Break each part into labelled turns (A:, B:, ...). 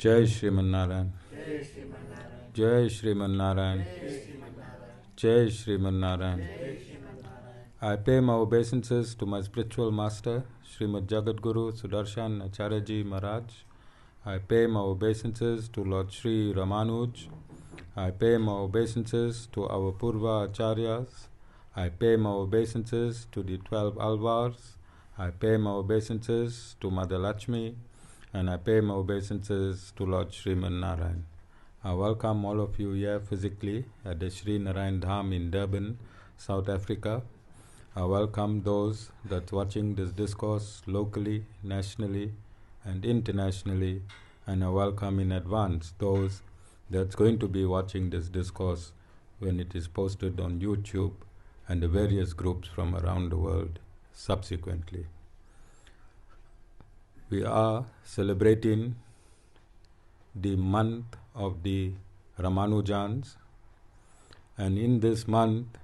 A: Jai Shriman Narayan. Jai Shriman Narayan. Jai Shriman Narayan. I pay my obeisances to my spiritual master, Srimad Jagadguru Sudarshan Acharyaji Maharaj. I pay my obeisances to Lord Sri Ramanuj. I pay my obeisances to our Purva Acharyas. I pay my obeisances to the 12 Alvars. I pay my obeisances to Mother Lakshmi. And I pay my obeisances to Lord Sriman Narayan. I welcome all of you here physically at the Sri Narayan Dham in Durban, South Africa. I welcome those that's watching this discourse locally, nationally, and internationally. And I welcome in advance those that's going to be watching this discourse when it is posted on YouTube and the various groups from around the world subsequently. We are celebrating the month of the Ramanujans, and in this month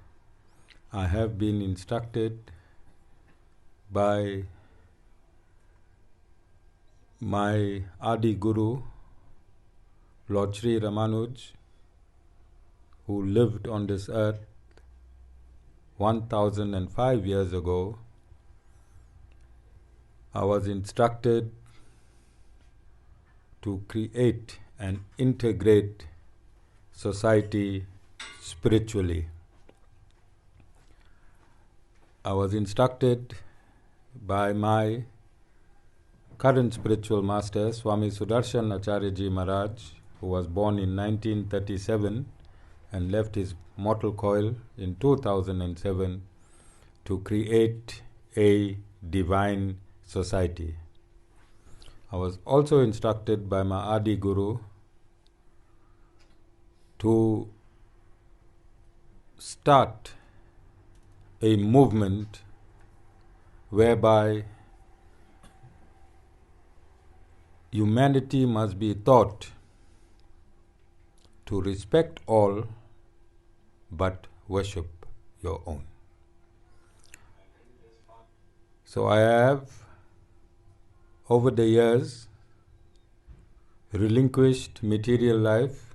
A: I have been instructed by my Adi Guru, Lord Sri Ramanuj, who lived on this earth 1005 years ago. I was instructed to create and integrate society spiritually. I was instructed by my current spiritual master, Swami Sudarshan Acharyaji Maharaj, who was born in 1937 and left his mortal coil in 2007, to create a divine society. I was also instructed by my Adi Guru to start a movement whereby humanity must be taught to respect all but worship your own. So I have, over the years, relinquished material life,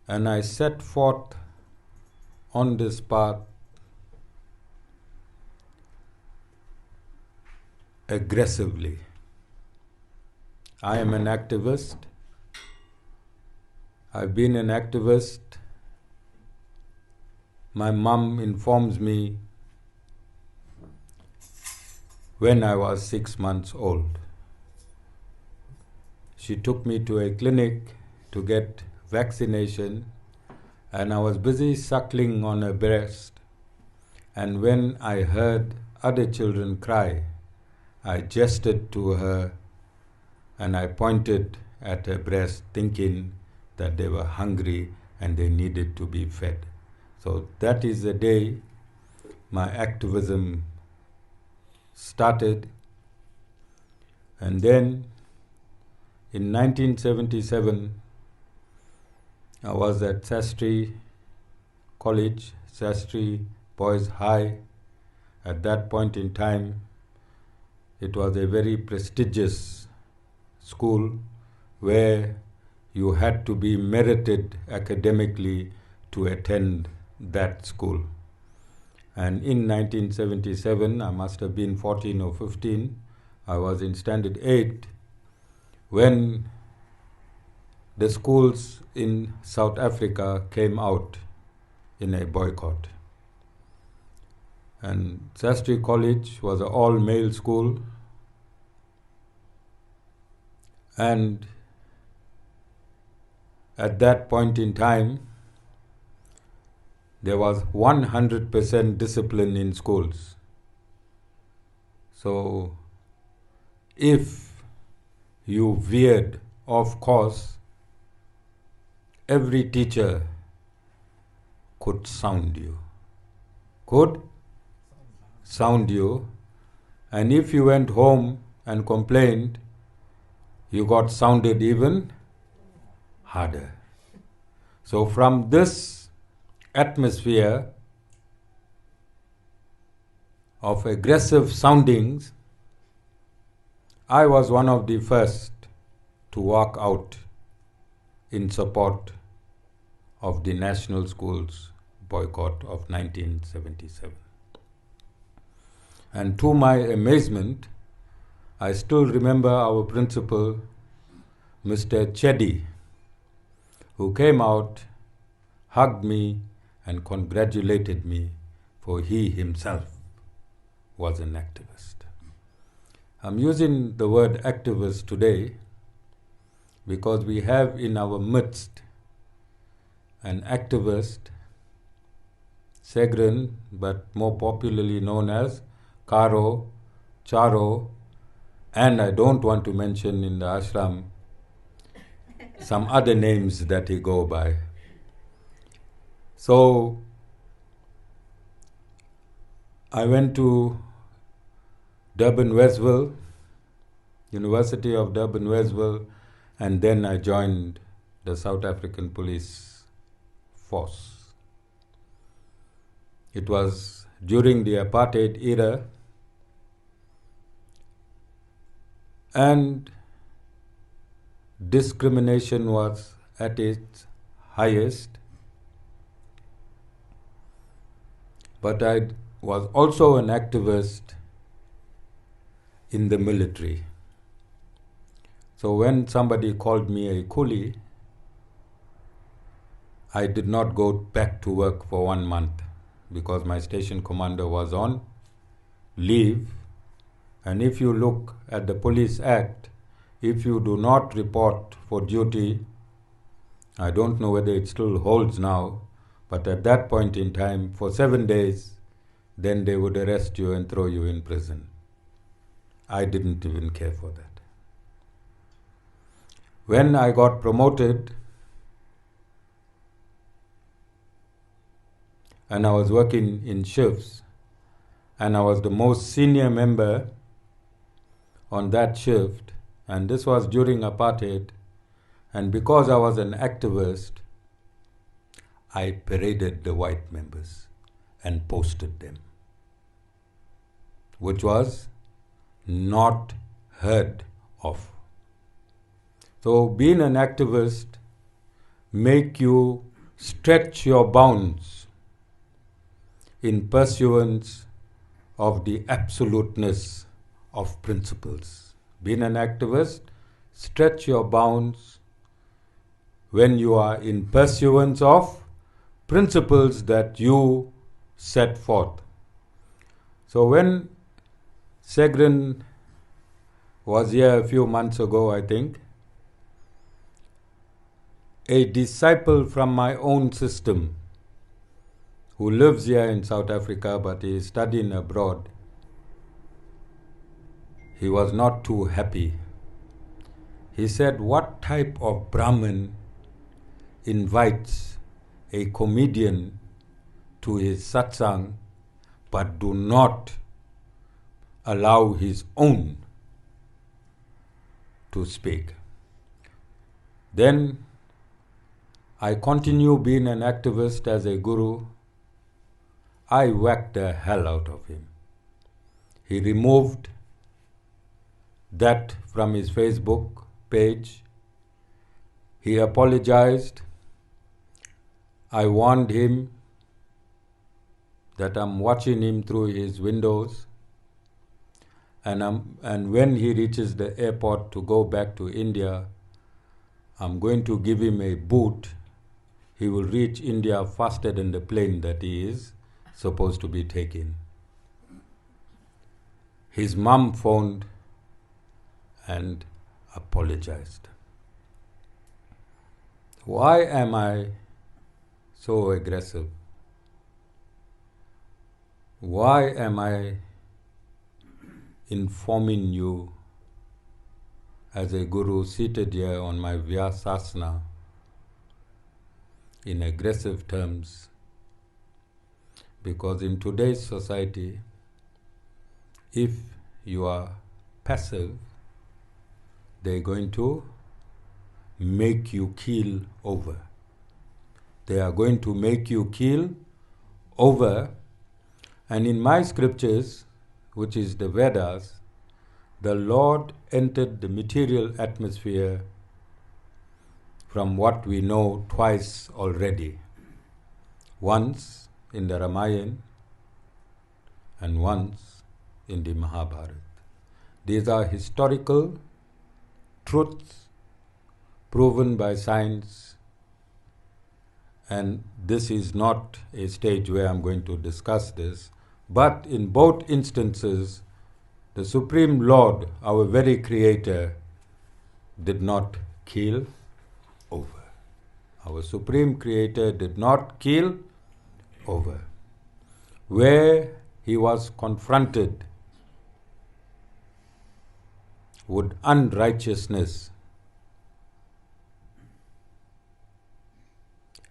A: and I set forth on this path aggressively. I am an activist. I've been an activist. My mum informs me when I was 6 months old. She took me to a clinic to get vaccination, and I was busy suckling on her breast. And when I heard other children cry, I gestured to her and I pointed at her breast, thinking that they were hungry and they needed to be fed. So that is the day my activism started. And then in 1977, I was at Sastry College, Sastry Boys High. At that point in time, it was a very prestigious school where you had to be merited academically to attend that school. And in 1977, I must have been 14 or 15, I was in Standard 8 when the schools in South Africa came out in a boycott. And Sastry College was an all-male school, and at that point in time, there was 100% discipline in schools. So, if you veered off course, every teacher could sound you. And if you went home and complained, you got sounded even harder. So from this atmosphere of aggressive soundings, I was one of the first to walk out in support of the national schools boycott of 1977. And to my amazement, I still remember our principal, Mr. Chetty, who came out, hugged me, and congratulated me, for he himself was an activist. I'm using the word activist today because we have in our midst an activist, Segrin, but more popularly known as Karo, Charo, and I don't want to mention in the ashram some other names that he go by. So I went to Durban Westville, University of Durban Westville, and then I joined the South African Police Force. It was during the apartheid era, and discrimination was at its highest. But I was also an activist in the military. So when somebody called me a coolie, I did not go back to work for 1 month because my station commander was on leave. And if you look at the Police Act, if you do not report for duty, I don't know whether it still holds now, but at that point in time, for 7 days, then they would arrest you and throw you in prison. I didn't even care for that. When I got promoted, and I was working in shifts, and I was the most senior member on that shift, and this was during apartheid, and because I was an activist, I paraded the white members and posted them, which was not heard of. So being an activist make you stretch your bounds in pursuance of the absoluteness of principles. Being an activist, stretch your bounds when you are in pursuance of principles that you set forth. So when Segrin was here a few months ago, I think, a disciple from my own system who lives here in South Africa but he is studying abroad, he was not too happy. He said, what type of Brahmin invites a comedian to his satsang but do not allow his own to speak? Then I continue being an activist as a guru. I whacked the hell out of him. He removed that from his Facebook page. He apologized. I warned him that I'm watching him through his windows, and when he reaches the airport to go back to India, I'm going to give him a boot. He will reach India faster than the plane that he is supposed to be taking. His mom phoned and apologized. Why am I so aggressive? Why am I informing you as a guru seated here on my Vyasasana in aggressive terms? Because in today's society, if you are passive, they're going to make you keel over. They are going to make you keel over. And in my scriptures, which is the Vedas, the Lord entered the material atmosphere from what we know twice already. Once in the Ramayana and once in the Mahabharata. These are historical truths proven by science, and this is not a stage where I'm going to discuss this, but in both instances, the Supreme Lord, our very Creator, did not keel over. Our Supreme Creator did not keel over. Where he was confronted with unrighteousness,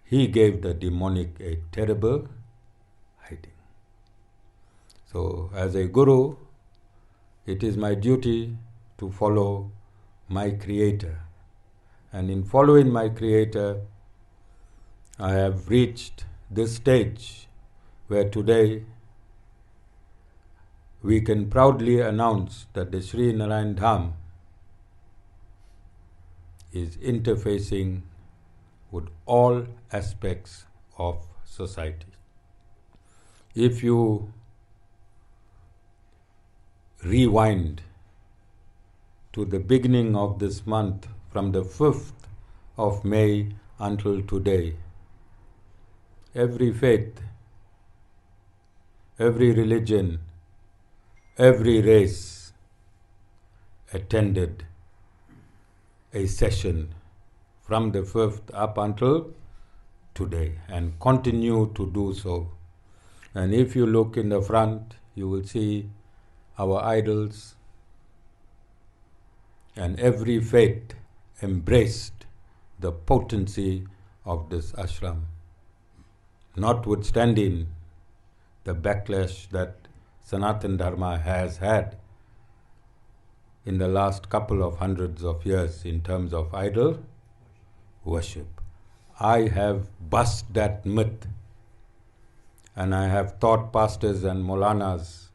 A: he gave the demonic a terrible hiding. So, as a guru, it is my duty to follow my Creator. And in following my Creator, I have reached this stage where today we can proudly announce that the Sri Narayan Dham is interfacing with all aspects of society. If you rewind to the beginning of this month, from the 5th of May until today, every faith, every religion, every race attended a session from the 5th up until today and continue to do so. And if you look in the front, you will see our idols, and every faith embraced the potency of this ashram, notwithstanding the backlash that Sanatana Dharma has had in the last couple of hundreds of years in terms of idol worship. I have bust that myth, and I have taught pastors and Maulanas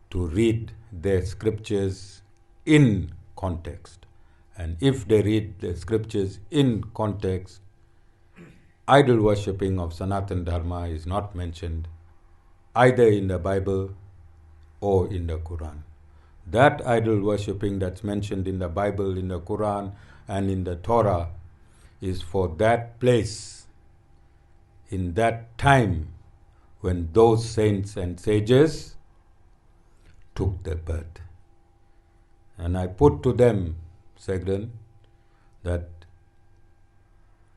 A: to read their scriptures in context. And if they read the scriptures in context, idol worshipping of Sanatana Dharma is not mentioned either in the Bible or in the Quran. That idol worshipping that's mentioned in the Bible, in the Quran, and in the Torah is for that place, in that time when those saints and sages took their birth. And I put to them, Segren, that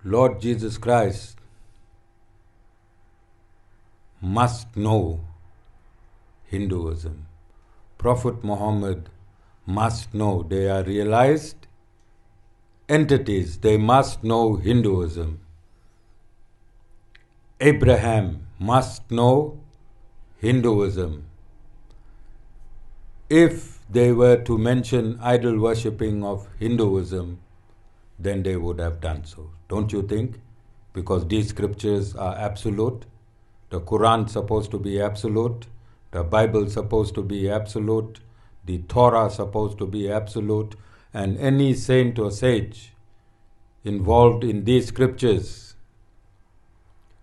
A: Lord Jesus Christ must know Hinduism. Prophet Muhammad must know. They are realized entities. They must know Hinduism. Abraham must know Hinduism. If they were to mention idol worshipping of Hinduism, then they would have done so. Don't you think? Because these scriptures are absolute. The Quran is supposed to be absolute. The Bible is supposed to be absolute. The Torah is supposed to be absolute. And any saint or sage involved in these scriptures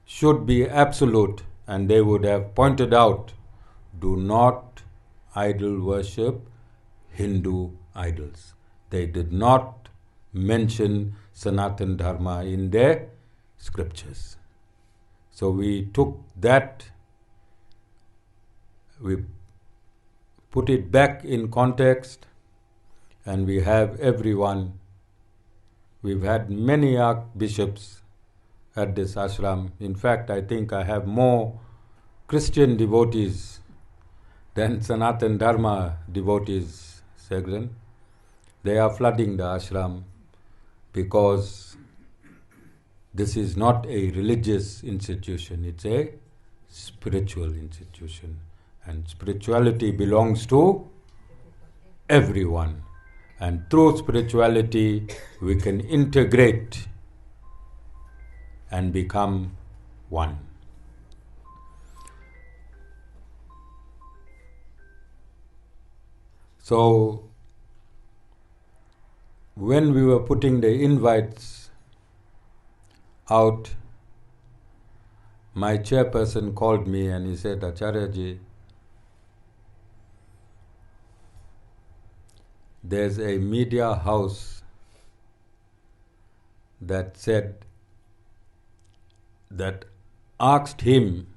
A: should be absolute. And they would have pointed out, do not idol worship Hindu idols. They did not mention Sanatana Dharma in their scriptures. So we took that, we put it back in context, and we have everyone. We've had many archbishops at this ashram. In fact, I think I have more Christian devotees than Sanatana Dharma devotees, Segren. They are flooding the ashram because this is not a religious institution, it's a spiritual institution. And spirituality belongs to everyone. And through spirituality, we can integrate and become one. So, when we were putting the invites out, my chairperson called me and he said, Acharyaji, there's a media house that asked him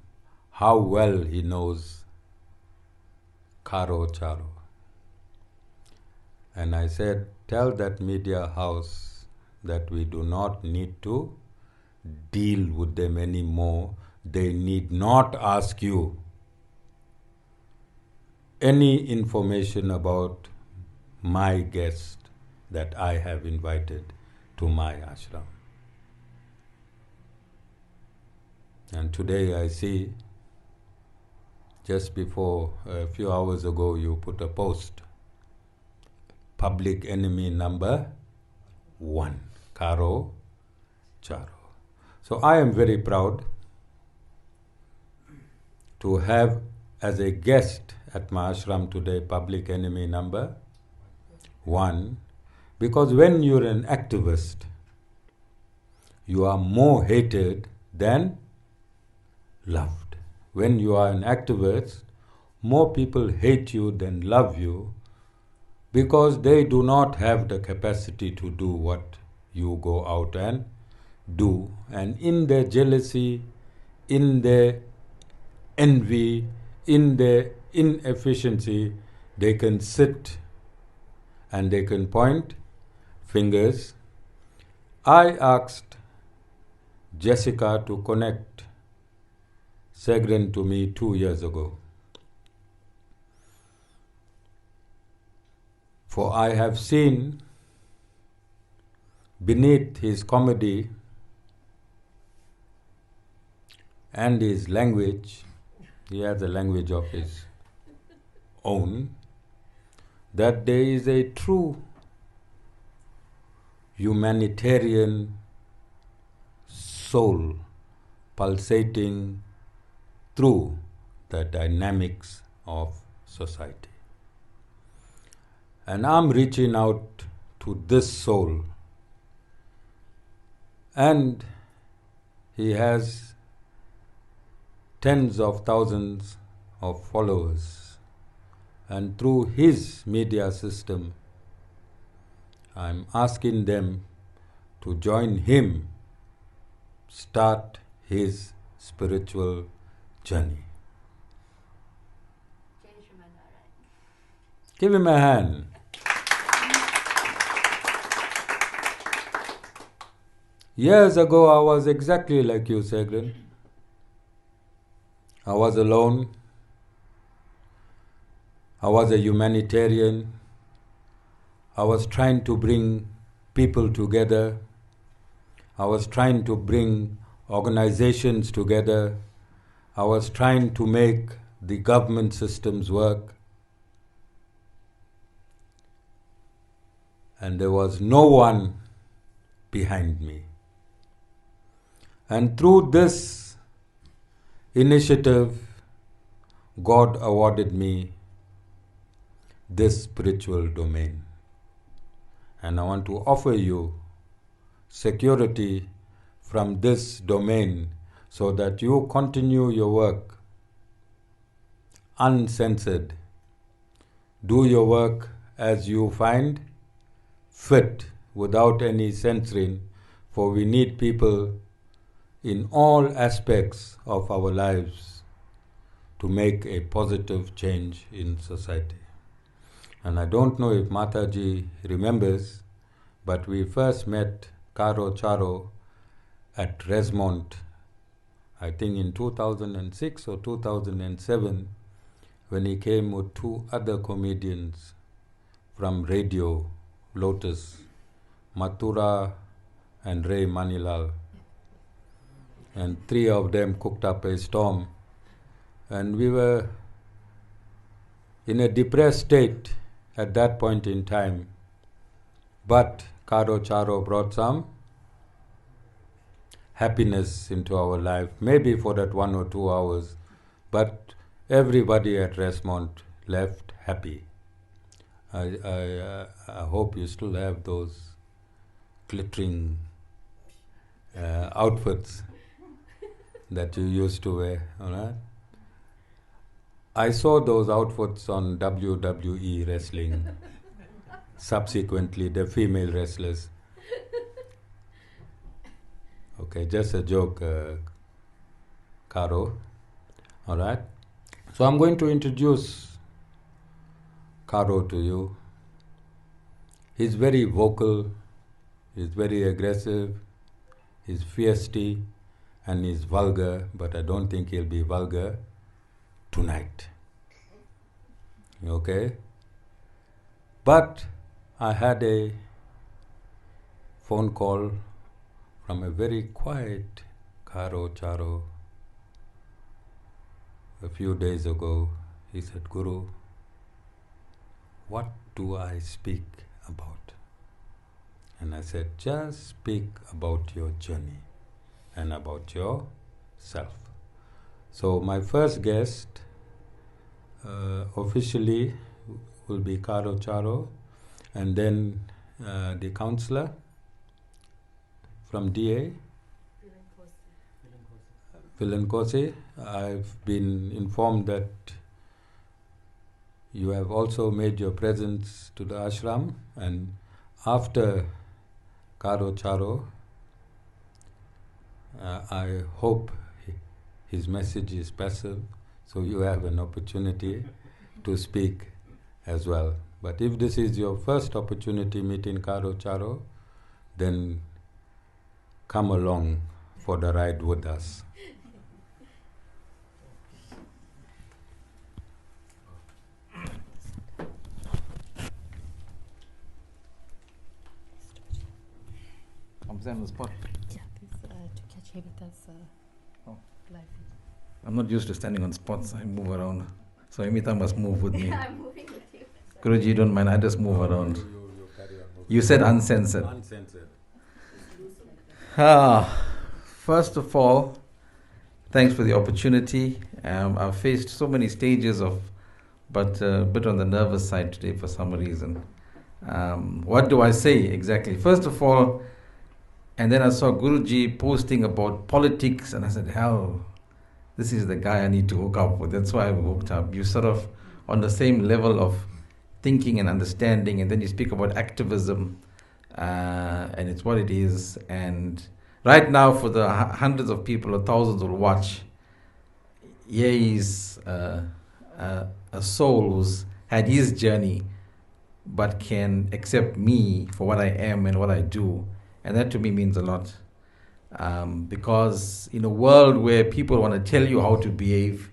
A: how well he knows Karo Charo. And I said, tell that media house that we do not need to deal with them anymore. They need not ask you any information about my guest that I have invited to my ashram. And today I see, just before a few hours ago, you put a post, public enemy number 1, Karo Charo. So I am very proud to have as a guest at my ashram today public enemy number 1, because when you're an activist, you are more hated than loved. When you are an activist, more people hate you than love you, because they do not have the capacity to do what you go out and do. And in their jealousy, in their envy, in their inefficiency, they can sit and they can point fingers. I asked Jessica to connect Segren to me 2 years ago. For I have seen beneath his comedy and his language, he has a language of his own, that there is a true humanitarian soul pulsating through the dynamics of society. And I'm reaching out to this soul. And he has tens of thousands of followers. And through his media system, I'm asking them to join him, start his spiritual journey. Give him a hand. Years ago, I was exactly like you, Segren. I was alone. I was a humanitarian. I was trying to bring people together. I was trying to bring organizations together. I was trying to make the government systems work. And there was no one behind me. And through this initiative, God awarded me this spiritual domain. And I want to offer you security from this domain so that you continue your work uncensored. Do your work as you find fit without any censoring, for we need people in all aspects of our lives to make a positive change in society. And I don't know if Mataji remembers, but we first met Karo Charo at Resmont, I think in 2006 or 2007, when he came with 2 other comedians from Radio Lotus, Mathura and Ray Manilal. And 3 of them cooked up a storm. And we were in a depressed state at that point in time. But Karo Charo brought some happiness into our life, maybe for that 1 or 2 hours. But everybody at Resmont left happy. I hope you still have those glittering outfits that you used to wear, all right? I saw those outfits on WWE wrestling, subsequently the female wrestlers. Okay, just a joke, Caro, all right? So I'm going to introduce Caro to you. He's very vocal, he's very aggressive, he's feisty, and he's vulgar, but I don't think he'll be vulgar tonight. Okay? But I had a phone call from a very quiet Caro Charo a few days ago. He said, Guru, what do I speak about? And I said, just speak about your journey and about yourself. So my first guest officially will be Caro Charo, and then the counselor from DA, Villankose. I've been informed that you have also made your presence to the ashram, and after Caro Charo, I hope his message is passive, so you have an opportunity to speak as well. But if this is your first opportunity meeting Caro Charo, then come along for the ride with us.
B: I'm on the spot.
C: Yeah, this, to catch Hemita's live.
B: I'm not used to standing on spots. I move around. So Hemita must move with me.
C: I'm moving with you.
B: Guruji, don't mind. I just move around. You said uncensored.
A: Uncensored.
B: First of all, thanks for the opportunity. I've faced so many stages but a bit on the nervous side today for some reason. What do I say exactly? First of all, and then I saw Guruji posting about politics, and I said, hell, this is the guy I need to hook up with. That's why I hooked up. You're sort of on the same level of thinking and understanding, and then you speak about activism, and it's what it is. And right now, for the hundreds of people or thousands will watch, here is a soul who's had his journey, but can accept me for what I am and what I do. And that to me means a lot. Because in a world where people want to tell you how to behave,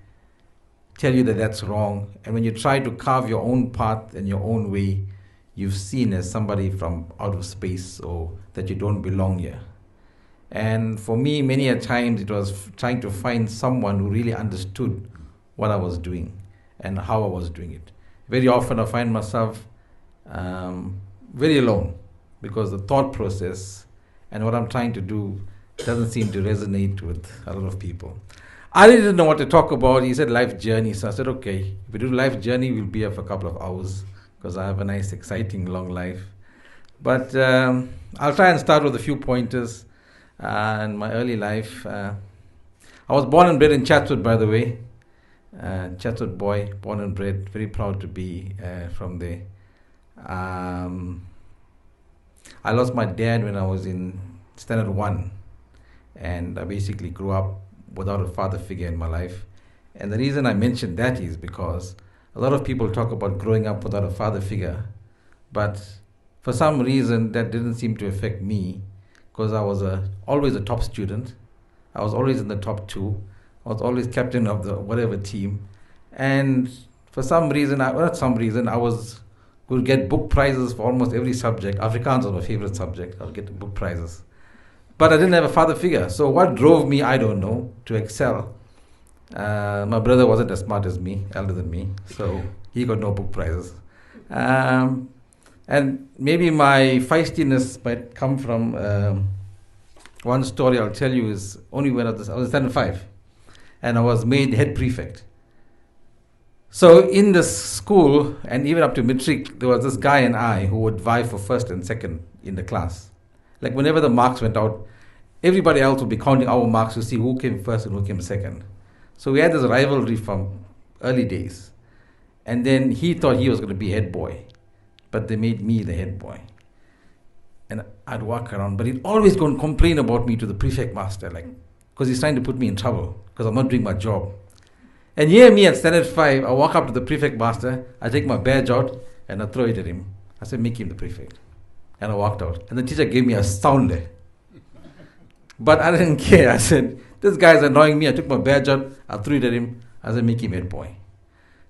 B: tell you that that's wrong, and when you try to carve your own path and your own way, you're seen as somebody from out of space or that you don't belong here. And for me, many a times it was trying to find someone who really understood what I was doing and how I was doing it. Very often I find myself very alone, because the thought process and what I'm trying to do doesn't seem to resonate with a lot of people. I didn't know what to talk about. He said life journey, so I said, okay, if we do life journey, we'll be here for a couple of hours, because I have a nice, exciting, long life. But I'll try and start with a few pointers in my early life. I was born and bred in Chatswood, by the way. Chatswood boy, born and bred, very proud to be from there. I lost my dad when I was in standard 1, and I basically grew up without a father figure in my life. And the reason I mentioned that is because a lot of people talk about growing up without a father figure, but for some reason that didn't seem to affect me, because I was always a top student. I was always in the top 2. I was always captain of the whatever team. And for some reason, I would get book prizes for almost every subject. Afrikaans was my favorite subject. I would get book prizes. But I didn't have a father figure. So what drove me, I don't know, to excel. My brother wasn't as smart as me, elder than me, so he got no book prizes. And maybe my feistiness might come from one story I'll tell you is only when I was in standard 5, and I was made head prefect. So in the school, and even up to matric, there was this guy and I who would vie for first and second in the class. Like whenever the marks went out, everybody else would be counting our marks to see who came first and who came second. So we had this rivalry from early days. And then he thought he was going to be head boy, but they made me the head boy. And I'd walk around, but he'd always go and complain about me to the prefect master, like, because he's trying to put me in trouble, because I'm not doing my job. And here me at standard 5, I walk up to the prefect master, I take my badge out, and I throw it at him. I said, make him the prefect. And I walked out. And the teacher gave me a sounder. But I didn't care. I said, this guy's annoying me. I took my badge out, I threw it at him. I said, make him head boy.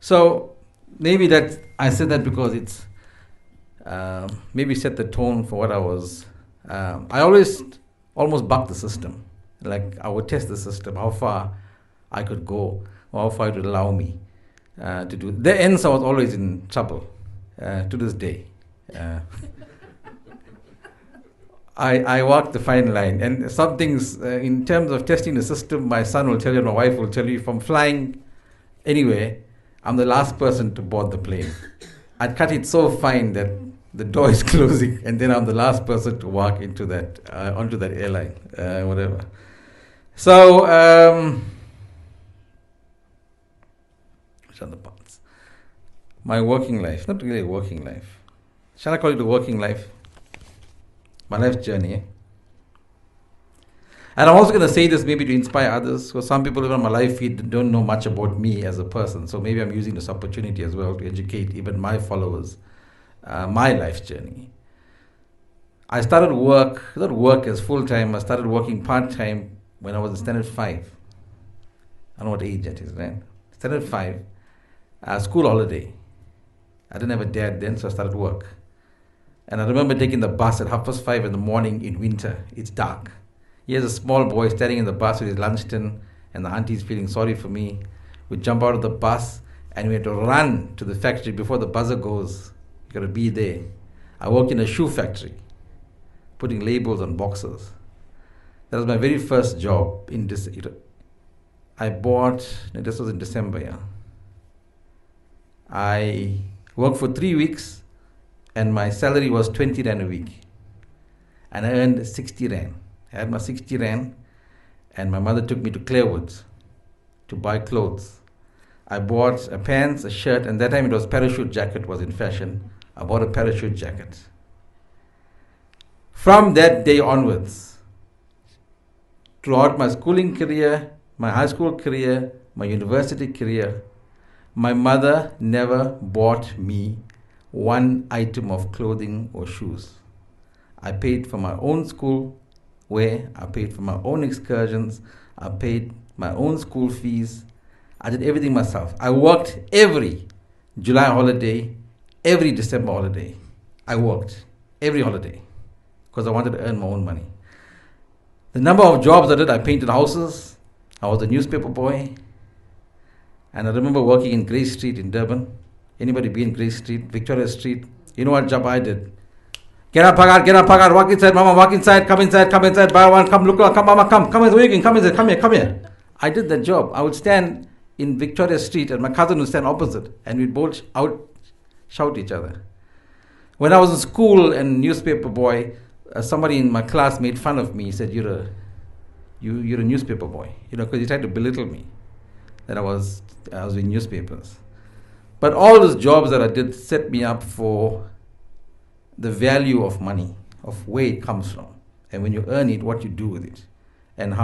B: So maybe that I said that because it's maybe set the tone for what I was. I always almost bucked the system. Like I would test the system, how far I could go, or how far it would allow me to do. The ends I was always in trouble to this day. I walked the fine line, and some things in terms of testing the system, my son will tell you, and my wife will tell you, if I'm flying anywhere, I'm the last person to board the plane. I'd cut it so fine that the door is closing, and then I'm the last person to walk into that onto that airline, whatever. So, which are the parts? My working life, not really a working life. Shall I call it a working life? My life journey. And I'm also going to say this maybe to inspire others, because some people even on my life feed don't know much about me as a person. So maybe I'm using this opportunity as well to educate even my followers, my life journey. I started not work as full-time, I started working part-time when I was in standard 5. I don't know what age that is, right? Standard 5, school holiday. I didn't have a dad then, so I started work. And I remember taking the bus at 5:30 in the morning in winter. It's dark. Here's a small boy standing in the bus with his lunch tin, and the auntie's feeling sorry for me. We jump out of the bus, and we had to run to the factory before the buzzer goes. You got to be there. I worked in a shoe factory, putting labels on boxes. That was my very first job in this. This was in December, yeah. I worked for 3 weeks, and my salary was 20 Rand a week. And I earned 60 Rand. I had my 60 Rand, and my mother took me to Clairwoods to buy clothes. I bought a pants, a shirt, and that time it was parachute jacket was in fashion. I bought a parachute jacket. From that day onwards, throughout my schooling career, my high school career, my university career, my mother never bought me one item of clothing or shoes. I paid for my own school wear, I paid for my own excursions, I paid my own school fees. I did everything myself. I worked every July holiday, every December holiday. I worked every holiday because I wanted to earn my own money. The number of jobs I did, I painted houses, I was a newspaper boy, and I remember working in Grey Street in Durban. Anybody be in Grey Street, Victoria Street? You know what job I did? Get up, Pagat, walk inside, mama, walk inside, come inside, buy one, come, look, come, mama, come inside, come here. I did that job. I would stand in Victoria Street and my cousin would stand opposite, and we'd both shout each other. When I was in school and newspaper boy, somebody in my class made fun of me. He said, you're a newspaper boy, because he tried to belittle me, that I was in newspapers. But all those jobs that I did set me up for the value of money, of where it comes from, and when you earn it, what you do with it, and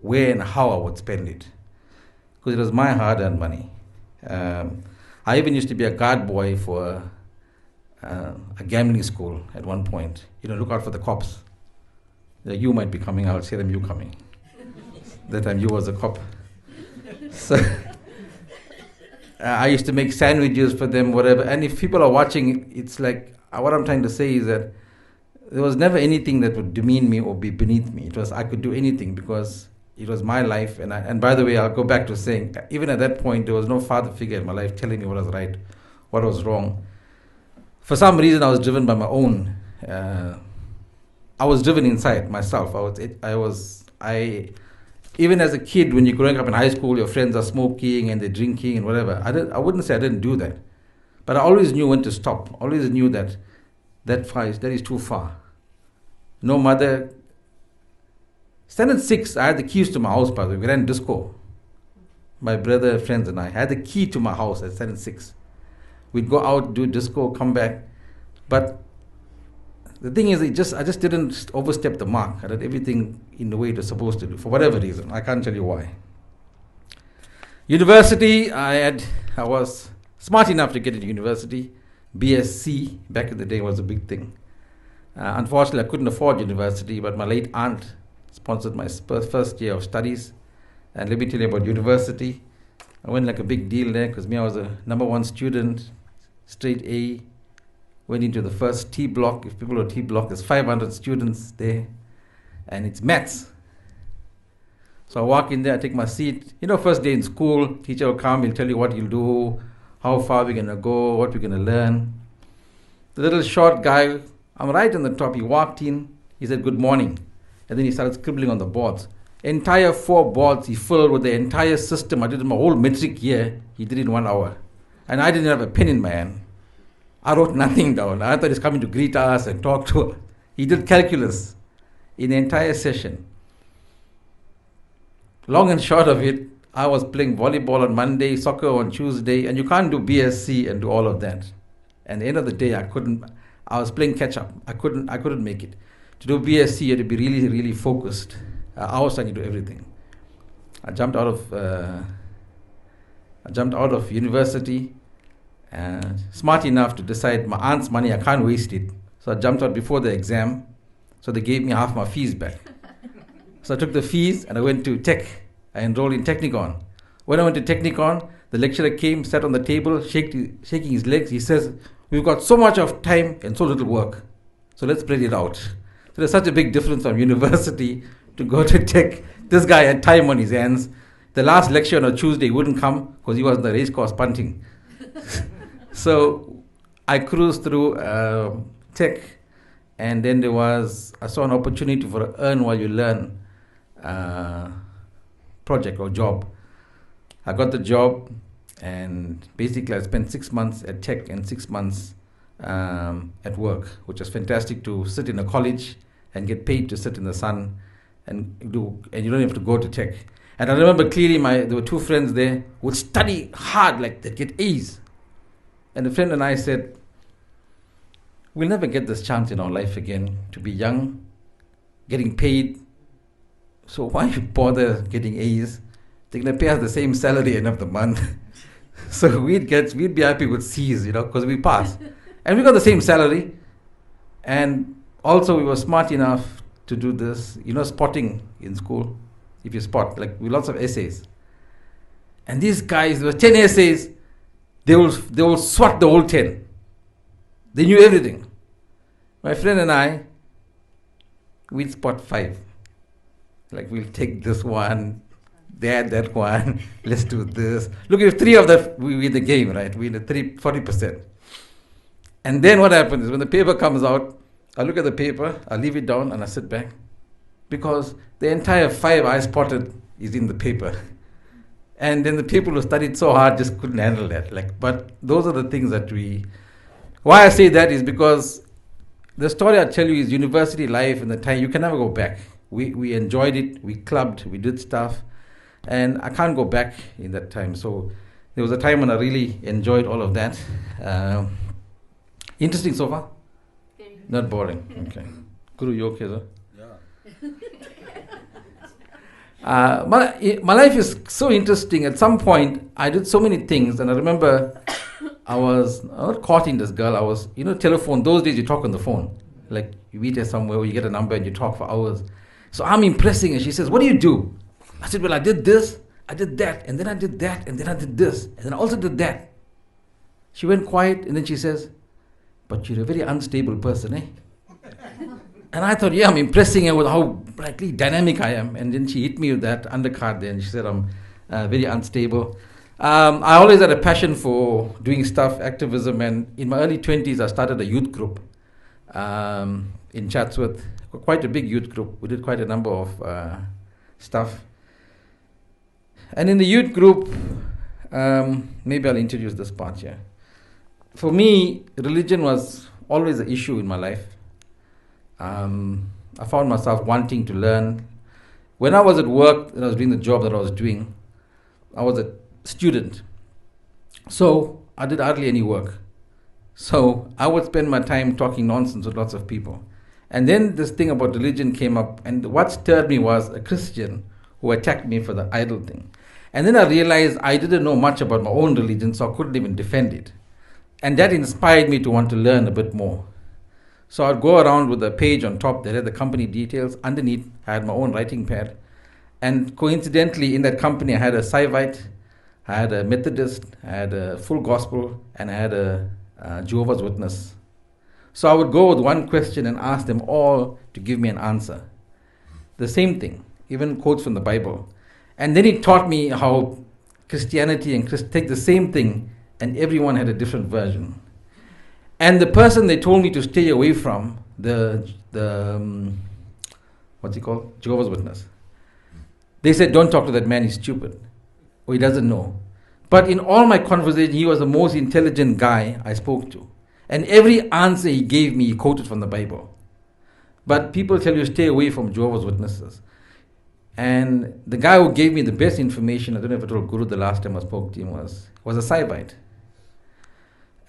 B: where and how I would spend it, because it was my hard-earned money. I even used to be a guard boy for a gambling school at one point. Look out for the cops. You might be coming, I'll see them, you coming. That time you was a cop. So I used to make sandwiches for them, whatever. And if people are watching, it's like, what I'm trying to say is that there was never anything that would demean me or be beneath me. It was, I could do anything because it was my life. And by the way, I'll go back to saying, even at that point, there was no father figure in my life telling me what was right, what was wrong. For some reason, I was driven by my own. I was driven inside myself. even as a kid, when you're growing up in high school, your friends are smoking and they're drinking and whatever. I wouldn't say I didn't do that. But I always knew when to stop. Always knew that that is too far. No mother. Standard 6, I had the keys to my house, by the way. We ran disco. My brother, friends, and I had the key to my house at standard 6. We'd go out, do disco, come back. But the thing is, I just didn't overstep the mark. I did everything in the way it was supposed to do, for whatever reason. I can't tell you why. University, I was smart enough to get into university. BSc, back in the day, was a big thing. Unfortunately, I couldn't afford university, but my late aunt sponsored my first year of studies. And let me tell you about university. I went like a big deal there, because I was a #1 student, straight A. Went into the first T block. If people know T block, there's 500 students there. And it's maths. So I walk in there, I take my seat. You know, first day in school, teacher will come, he'll tell you what you'll do, how far we're going to go, what we're going to learn. The little short guy, I'm right on the top, he walked in, he said, "Good morning." And then he started scribbling on the boards. Entire 4 boards he filled with the entire system. I did my whole metric year, he did it in 1 hour. And I didn't have a pen in my hand. I wrote nothing down. I thought he was coming to greet us and talk to us. He did calculus in the entire session. Long and short of it, I was playing volleyball on Monday, soccer on Tuesday, and you can't do BSc and do all of that. And at the end of the day, I was playing catch up. I couldn't make it. To do BSc, you had to be really, really focused. I was trying to do everything. I jumped out of university, smart enough to decide my aunt's money, I can't waste it. So I jumped out before the exam. So they gave me half my fees back. So I took the fees and I went to Tech. I enrolled in Technicon. When I went to Technicon, the lecturer came, sat on the table, shaking his legs. He says, "We've got so much of time and so little work. So let's spread it out." So there's such a big difference from university to go to Tech. This guy had time on his hands. The last lecture on a Tuesday wouldn't come because he was in the race course punting. So I cruised through Tech, and then I saw an opportunity for an earn while you learn project or job. I got the job, and basically I spent 6 months at Tech and 6 months at work, which was fantastic, to sit in a college and get paid to sit in the sun and you don't have to go to Tech. And I remember clearly there were 2 friends there who would study hard, like they'd get A's. And a friend and I said, "We'll never get this chance in our life again, to be young, getting paid. So why bother getting A's? They're going to pay us the same salary end of the month." So we'd be happy with C's, because we passed. And we got the same salary. And also we were smart enough to do this, spotting in school. If you spot, like with lots of essays. And these guys, there were 10 essays, they will swat the whole 10. They knew everything. My friend and I, we'd spot 5. Like, we'll take this one, that one, let's do this. Look, if 3 of that, we win the game, right? We win 40%. And then what happens is when the paper comes out, I look at the paper, I leave it down, and I sit back. Because the entire 5 I spotted is in the paper. And then the people who studied so hard just couldn't handle that. But those are the things that why I say that is because the story I tell you is university life and the time, you can never go back. We enjoyed it, we clubbed, we did stuff, and I can't go back in that time. So there was a time when I really enjoyed all of that. Interesting so far? Not boring. Okay. Guru, you okay, sir? My life is so interesting. At some point, I did so many things, and I remember I was not courting this girl. I was, telephone. Those days you talk on the phone. Like you meet her somewhere, or you get a number and you talk for hours. So I'm impressing her. She says, "What do you do?" I said, "Well, I did this, I did that, and then I did that, and then I did this, and then I also did that." She went quiet, and then she says, "But you're a very unstable person, eh?" And I thought, I'm impressing her with how dynamic I am. And then she hit me with that undercard there, and she said, "I'm very unstable." I always had a passion for doing stuff, activism, and in my early 20s, I started a youth group in Chatsworth, quite a big youth group. We did quite a number of stuff. And in the youth group, maybe I'll introduce this part here. For me, religion was always an issue in my life. I found myself wanting to learn. When I was at work and I was doing the job that I was doing, I was a student. So I did hardly any work. So I would spend my time talking nonsense with lots of people. And then this thing about religion came up, and what stirred me was a Christian who attacked me for the idol thing. And then I realized I didn't know much about my own religion, so I couldn't even defend it. And that inspired me to want to learn a bit more. So I'd go around with a page on top that had the company details. Underneath, I had my own writing pad. And coincidentally, in that company, I had a Saivite, I had a Methodist, I had a Full Gospel, and I had a Jehovah's Witness. So I would go with one question and ask them all to give me an answer. The same thing, even quotes from the Bible. And then he taught me how Christianity and take the same thing, and everyone had a different version. And the person they told me to stay away from, what's he called? Jehovah's Witness. They said, don't talk to that man, he's stupid, or he doesn't know. But in all my conversation, he was the most intelligent guy I spoke to. And every answer he gave me, he quoted from the Bible. But people tell you, stay away from Jehovah's Witnesses. And the guy who gave me the best information, I don't know if I told Guru the last time I spoke to him, was a Saivite.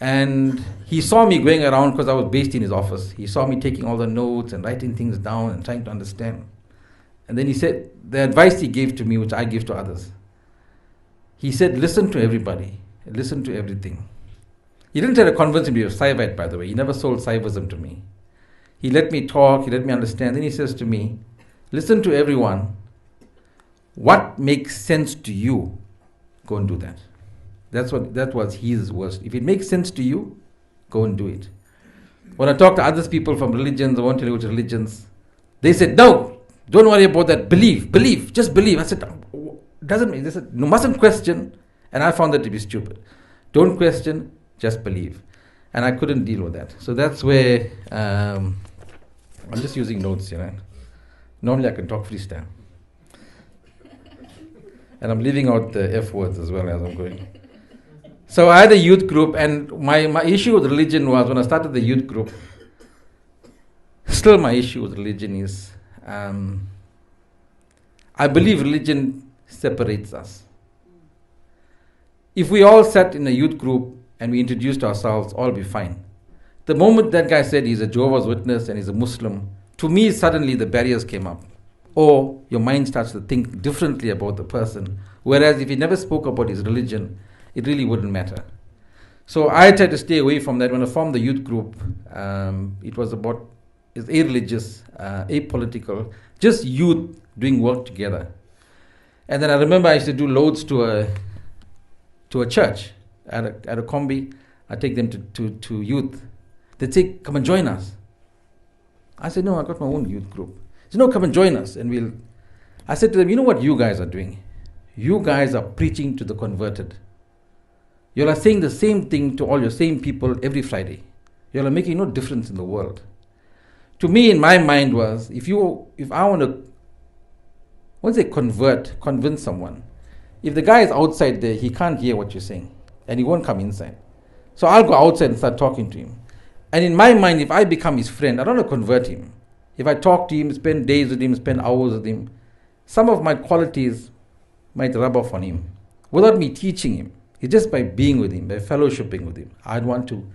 B: And he saw me going around because I was based in his office. He saw me taking all the notes and writing things down and trying to understand. And then he said, the advice he gave to me, which I give to others, he said, listen to everybody, listen to everything. He didn't try to convince me to be a Saivite, by the way. He never sold Saivism to me. He let me talk, he let me understand. Then he says to me, listen to everyone. What makes sense to you, go and do that. That was his words. If it makes sense to you, go and do it. When I talk to other people from religions, I won't tell you which religions, they said, no, don't worry about that. Believe, just believe. I said, doesn't mean. They said, no, mustn't question. And I found that to be stupid. Don't question, just believe. And I couldn't deal with that. So that's where, I'm just using notes, Normally I can talk freestyle. And I'm leaving out the F words as well as I'm going. So I had a youth group, and my issue with religion was, when I started the youth group, still my issue with religion is, I believe religion separates us. If we all sat in a youth group and we introduced ourselves, all be fine. The moment that guy said he's a Jehovah's Witness and he's a Muslim, to me suddenly the barriers came up. Or your mind starts to think differently about the person. Whereas if he never spoke about his religion, it really wouldn't matter. So I tried to stay away from that. When I formed the youth group, it's a-religious, apolitical, just youth doing work together. And then I remember I used to do loads to a church at a combi. I take them to youth. They'd say, come and join us. I said, no, I got my own youth group. He said, no, come and join us. And I said to them, you know what you guys are doing? You guys are preaching to the converted. You are saying the same thing to all your same people every Friday. You are making no difference in the world. To me, in my mind was, if I want to, once they convince someone, if the guy is outside there, he can't hear what you're saying, and he won't come inside. So I'll go outside and start talking to him. And in my mind, if I become his friend, I don't want to convert him. If I talk to him, spend days with him, spend hours with him, some of my qualities might rub off on him without me teaching him. It's just by being with him, by fellowshipping with him. I'd want to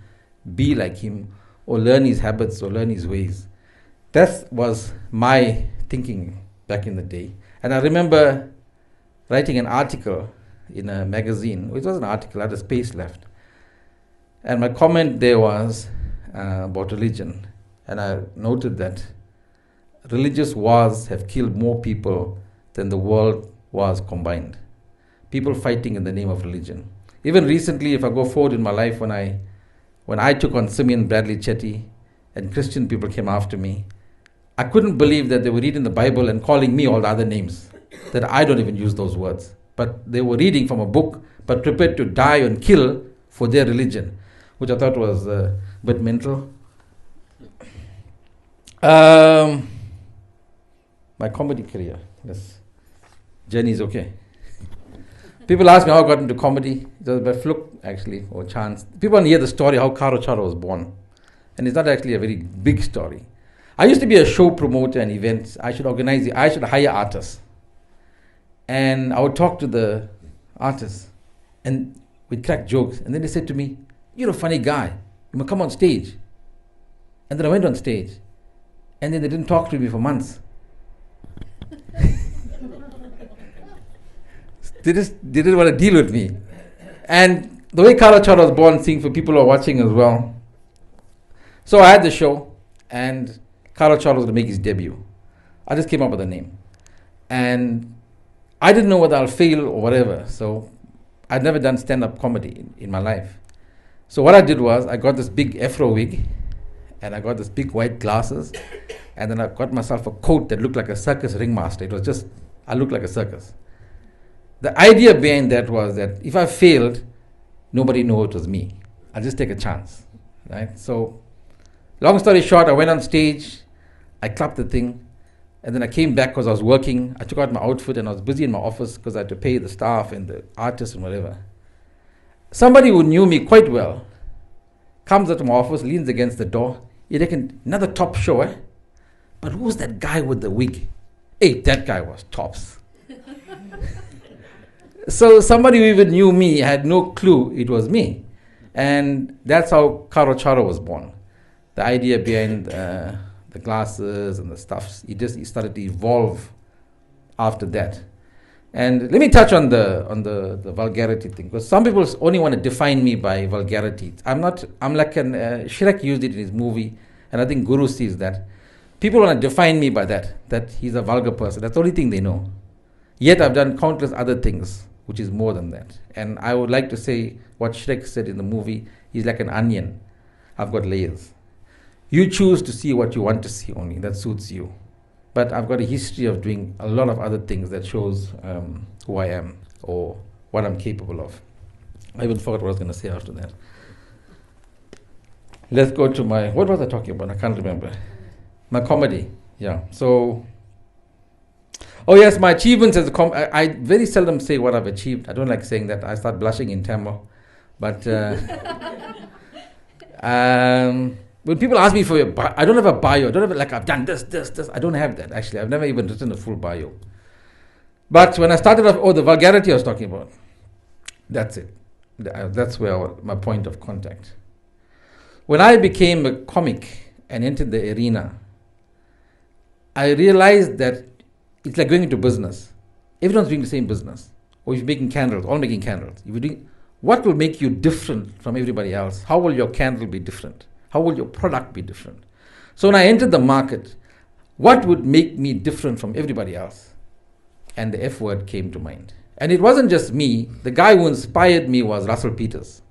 B: be like him or learn his habits or learn his ways. That was my thinking back in the day. And I remember writing an article in a magazine. It was an article, I had a space left. And my comment there was about religion. And I noted that religious wars have killed more people than the world wars combined. People fighting in the name of religion. Even recently, if I go forward in my life, when I took on Simeon Bradley Chetty and Christian people came after me, I couldn't believe that they were reading the Bible and calling me all the other names, that I don't even use those words. But they were reading from a book, but prepared to die and kill for their religion, which I thought was a bit mental. My comedy career, yes. Jenny is okay. People ask me how I got into comedy. It was by fluke, actually, or chance. People want to hear the story how Karo Charo was born. And it's not actually a very big story. I used to be a show promoter and events. I should organize it. I should hire artists. And I would talk to the artists. And we'd crack jokes. And then they said to me, "You're a funny guy. You must come on stage." And then I went on stage. And then they didn't talk to me for months. They didn't want to deal with me. And the way Karo Charo was born, seeing for people who are watching as well. So I had the show, and Karo Charo was going to make his debut. I just came up with a name. And I didn't know whether I'll fail or whatever. So I'd never done stand-up comedy in my life. So what I did was, I got this big afro wig, and I got this big white glasses, and then I got myself a coat that looked like a circus ringmaster. It was just, I looked like a circus. The idea behind that was that if I failed, nobody knew it was me. I'll just take a chance, right? So, long story short, I went on stage, I clapped the thing, and then I came back because I was working. I took out my outfit and I was busy in my office because I had to pay the staff and the artists and whatever. Somebody who knew me quite well comes out to my office, leans against the door. You reckon, another top show, eh? But who's that guy with the wig? Hey, that guy was tops. So somebody who even knew me had no clue it was me. And that's how Karo Charo was born. The idea behind the glasses and the stuff, it started to evolve after that. And let me touch on the vulgarity thing, because some people only want to define me by vulgarity. I'm like Shrek used it in his movie, and I think Guru sees that. People want to define me by that he's a vulgar person. That's the only thing they know. Yet I've done countless other things, which is more than that. And I would like to say what Shrek said in the movie, he's like an onion. I've got layers. You choose to see what you want to see only, that suits you. But I've got a history of doing a lot of other things that shows who I am or what I'm capable of. I even forgot what I was going to say after that. Let's go to what was I talking about? I can't remember. My comedy, yeah. So, oh yes, my achievements as a I very seldom say what I've achieved. I don't like saying that. I start blushing in Tamil. But when people ask me for your I don't have a bio. I don't have I've done this. I don't have that, actually. I've never even written a full bio. But when I started off, the vulgarity I was talking about, that's it. That's where my point of contact. When I became a comic and entered the arena, I realized that it's like going into business. Everyone's doing the same business. Or if you're making candles, all making candles. If you're doing, what will make you different from everybody else? How will your candle be different? How will your product be different? So when I entered the market, what would make me different from everybody else? And the F word came to mind. And it wasn't just me. The guy who inspired me was Russell Peters.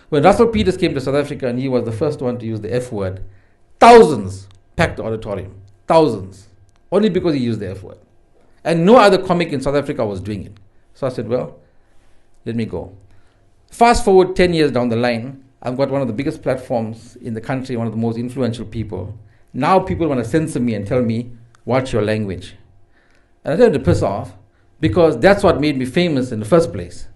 B: When Russell Peters came to South Africa and he was the first one to use the F word, thousands packed the auditorium. Thousands. Only because he used the F word. And no other comic in South Africa was doing it. So I said, well, let me go. Fast forward 10 years down the line, I've got one of the biggest platforms in the country, one of the most influential people. Now people want to censor me and tell me, watch your language. And I tell them to piss off, because that's what made me famous in the first place.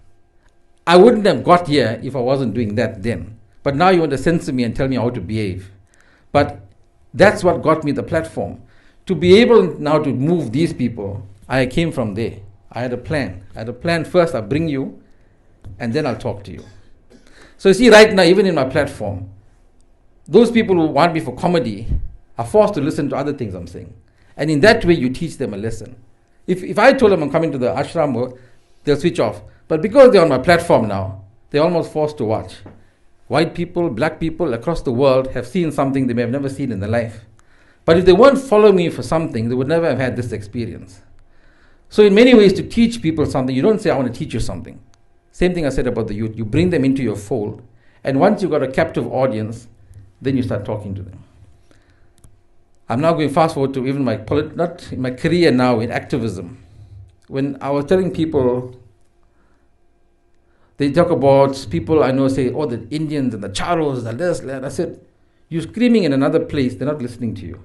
B: I wouldn't have got here if I wasn't doing that then. But now you want to censor me and tell me how to behave. But that's what got me the platform. To be able now to move these people, I came from there. I had a plan. First, I'll bring you, and then I'll talk to you. So you see, right now, even in my platform, those people who want me for comedy are forced to listen to other things I'm saying. And in that way, you teach them a lesson. If I told them I'm coming to the ashram, they'll switch off. But because they're on my platform now, they're almost forced to watch. White people, black people across the world have seen something they may have never seen in their life. But if they weren't following me for something, they would never have had this experience. So in many ways, to teach people something, you don't say, I want to teach you something. Same thing I said about the youth. You bring them into your fold. And once you've got a captive audience, then you start talking to them. I'm now going fast forward to even my career now in activism. When I was telling people, they talk about people I know say, oh, the Indians and the Charos, the this, that. I said, you're screaming in another place, they're not listening to you.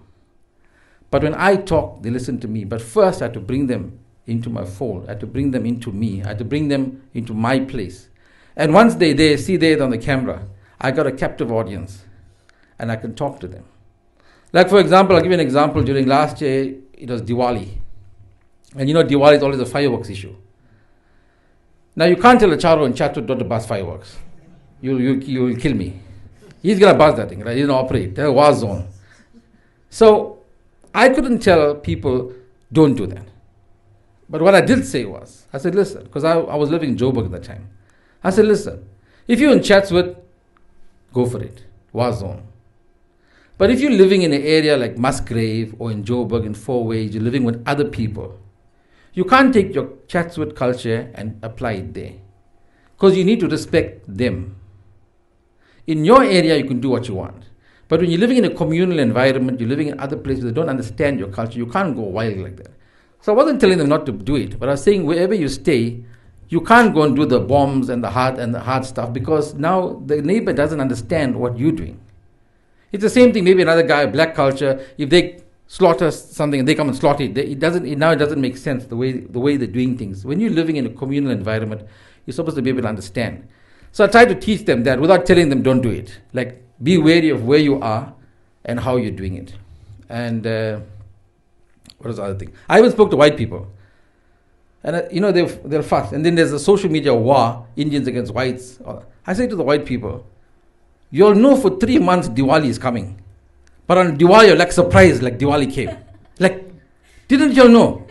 B: But when I talk, they listen to me. But first I have to bring them into my fold. I had to bring them into me. I had to bring them into my place. And once they see there on the camera, I got a captive audience, and I can talk to them. Like, for example, I'll give you an example. During last year, it was Diwali. And Diwali is always a fireworks issue. Now, you can't tell a Charo in Chatwood not to bust fireworks. You'll kill me. He's going to bust that thing, right? He's going to operate. There's a war zone. So, I couldn't tell people, don't do that. But what I did say was, I said, listen, because I was living in Joburg at the time. I said, listen, if you're in Chatsworth, go for it. War zone. But if you're living in an area like Musgrave or in Joburg in Four Ways, you're living with other people, you can't take your Chatsworth culture and apply it there. Because you need to respect them. In your area, you can do what you want. But when you're living in a communal environment, you're living in other places that don't understand your culture, you can't go wild like that. So I wasn't telling them not to do it, but I was saying wherever you stay, you can't go and do the bombs and the hard stuff, because now the neighbor doesn't understand what you're doing. It's the same thing, maybe another guy, black culture, if they slaughter something and they come and slaughter it, it doesn't make sense the way they're doing things. When you're living in a communal environment, you're supposed to be able to understand. So I try to teach them that without telling them don't do it. Like, be wary of where you are and how you're doing it. And what was the other thing? I even spoke to white people. And they're fast. And then there's a social media war, Indians against whites. I say to the white people, you'll know for 3 months Diwali is coming. But on Diwali, you're like surprised, like Diwali came. Like, didn't you know?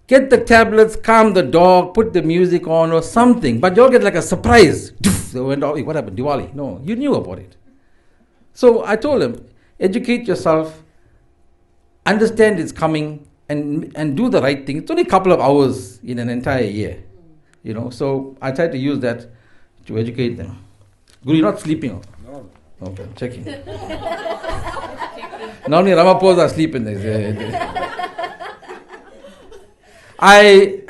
B: Get the tablets, calm the dog, put the music on or something. But you'll get like a surprise. They went, oh, what happened? Diwali. No, you knew about it. So I told them, educate yourself, understand it's coming, and do the right thing. It's only a couple of hours in an entire year. So I try to use that to educate them. Guru, you're not sleeping?
A: No.
B: Okay, checking. Normally Ramaphosa sleep in this. I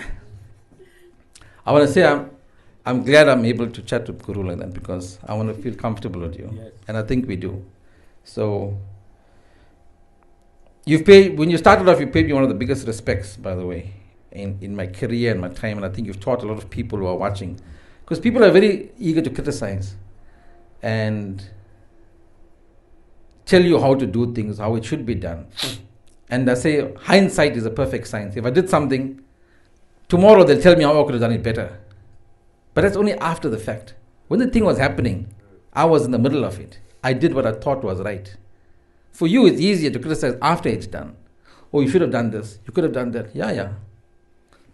B: want to say I'm glad I'm able to chat with Guru like that, because I want to feel comfortable with you.
A: Yes.
B: And I think we do. So when you started off, you paid me one of the biggest respects, by the way, in my career and my time. And I think you've taught a lot of people who are watching. Because people are very eager to criticize and tell you how to do things, how it should be done. And I say hindsight is a perfect science. If I did something, tomorrow they'll tell me how I could have done it better. But that's only after the fact. When the thing was happening, I was in the middle of it. I did what I thought was right. For you, it's easier to criticize after it's done. Oh, you should have done this. You could have done that. Yeah.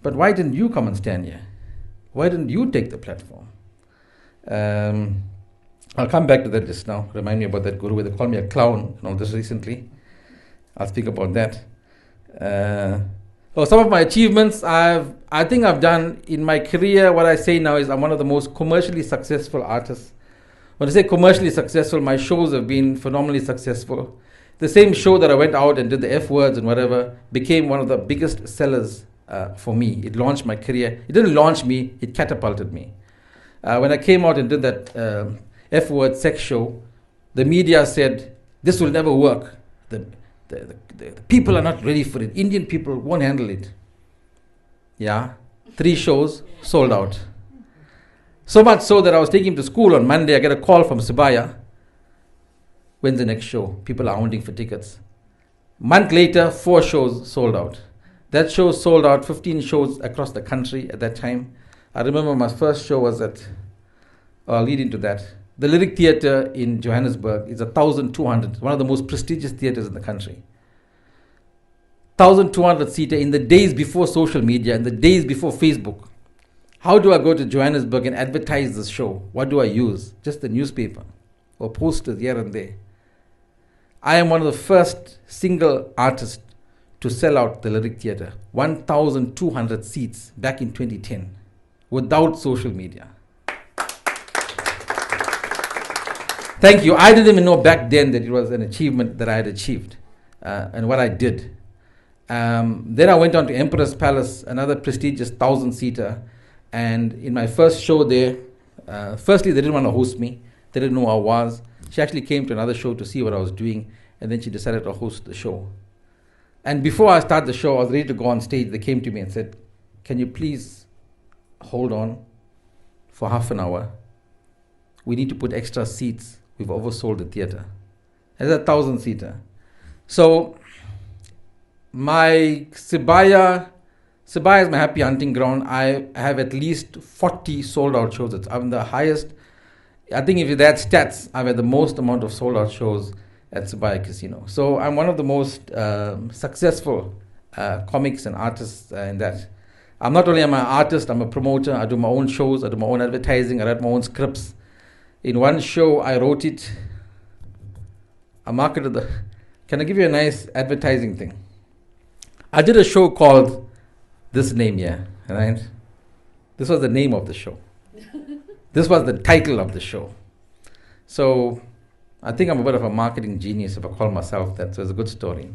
B: But why didn't you come and stand here? Why didn't you take the platform? I'll come back to that just now. Remind me about that Guru, where they called me a clown and all this recently. I'll speak about that. Some of my achievements, I think I've done in my career. What I say now is I'm one of the most commercially successful artists. When I say commercially successful, my shows have been phenomenally successful. The same show that I went out and did the F words and whatever became one of the biggest sellers for me. It launched my career. It didn't launch me, it catapulted me. When I came out and did that F word sex show, the media said, this will never work. The people are not ready for it. Indian people won't handle it. Yeah, 3 shows sold out. So much so that I was taking him to school on Monday. I get a call from Sibaya. When's the next show? People are hounding for tickets. Month later, 4 shows sold out. That show sold out 15 shows across the country at that time. I remember my first show was I'll lead into that. The Lyric Theatre in Johannesburg is 1,200, one of the most prestigious theatres in the country. 1,200 seater in the days before social media, in the days before Facebook. How do I go to Johannesburg and advertise this show? What do I use? Just the newspaper or posters here and there. I am one of the first single artists to sell out the Lyric Theatre. 1,200 seats back in 2010 without social media. Thank you. I didn't even know back then that it was an achievement that I had achieved and what I did. Then I went on to Emperor's Palace, another prestigious 1,000-seater. And in my first show there, firstly, they didn't want to host me. They didn't know who I was. She actually came to another show to see what I was doing, and then she decided to host the show. And before I start the show, I was ready to go on stage. They came to me and said, "Can you please hold on for half an hour? We need to put extra seats. We've oversold the theater." It's a 1,000-seater. So my Sibaya is my happy hunting ground. I have at least 40 sold out shows. I'm the highest. I think if you add stats, I've had the most amount of sold out shows at Sibaya Casino. So I'm one of the most successful comics and artists in that. I'm not only an artist, I'm a promoter. I do my own shows, I do my own advertising, I write my own scripts. In one show, I wrote it. I marketed the... Can I give you a nice advertising thing? I did a show called this name here, right? This was the name of the show. This was the title of the show. So I think I'm a bit of a marketing genius if I call myself that, so it's a good story.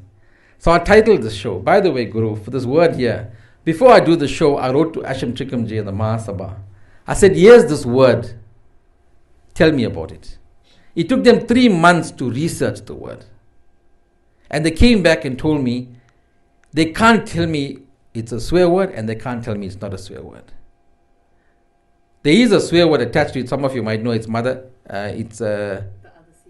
B: So I titled this show. By the way, Guru, for this word here, before I do the show, I wrote to Asham Trikamji and the Mahasabha. I said, here's this word. Tell me about it. It took them 3 months to research the word. And they came back and told me, they can't tell me it's a swear word and they can't tell me it's not a swear word. There is a swear word attached to it. Some of you might know it's mother. It's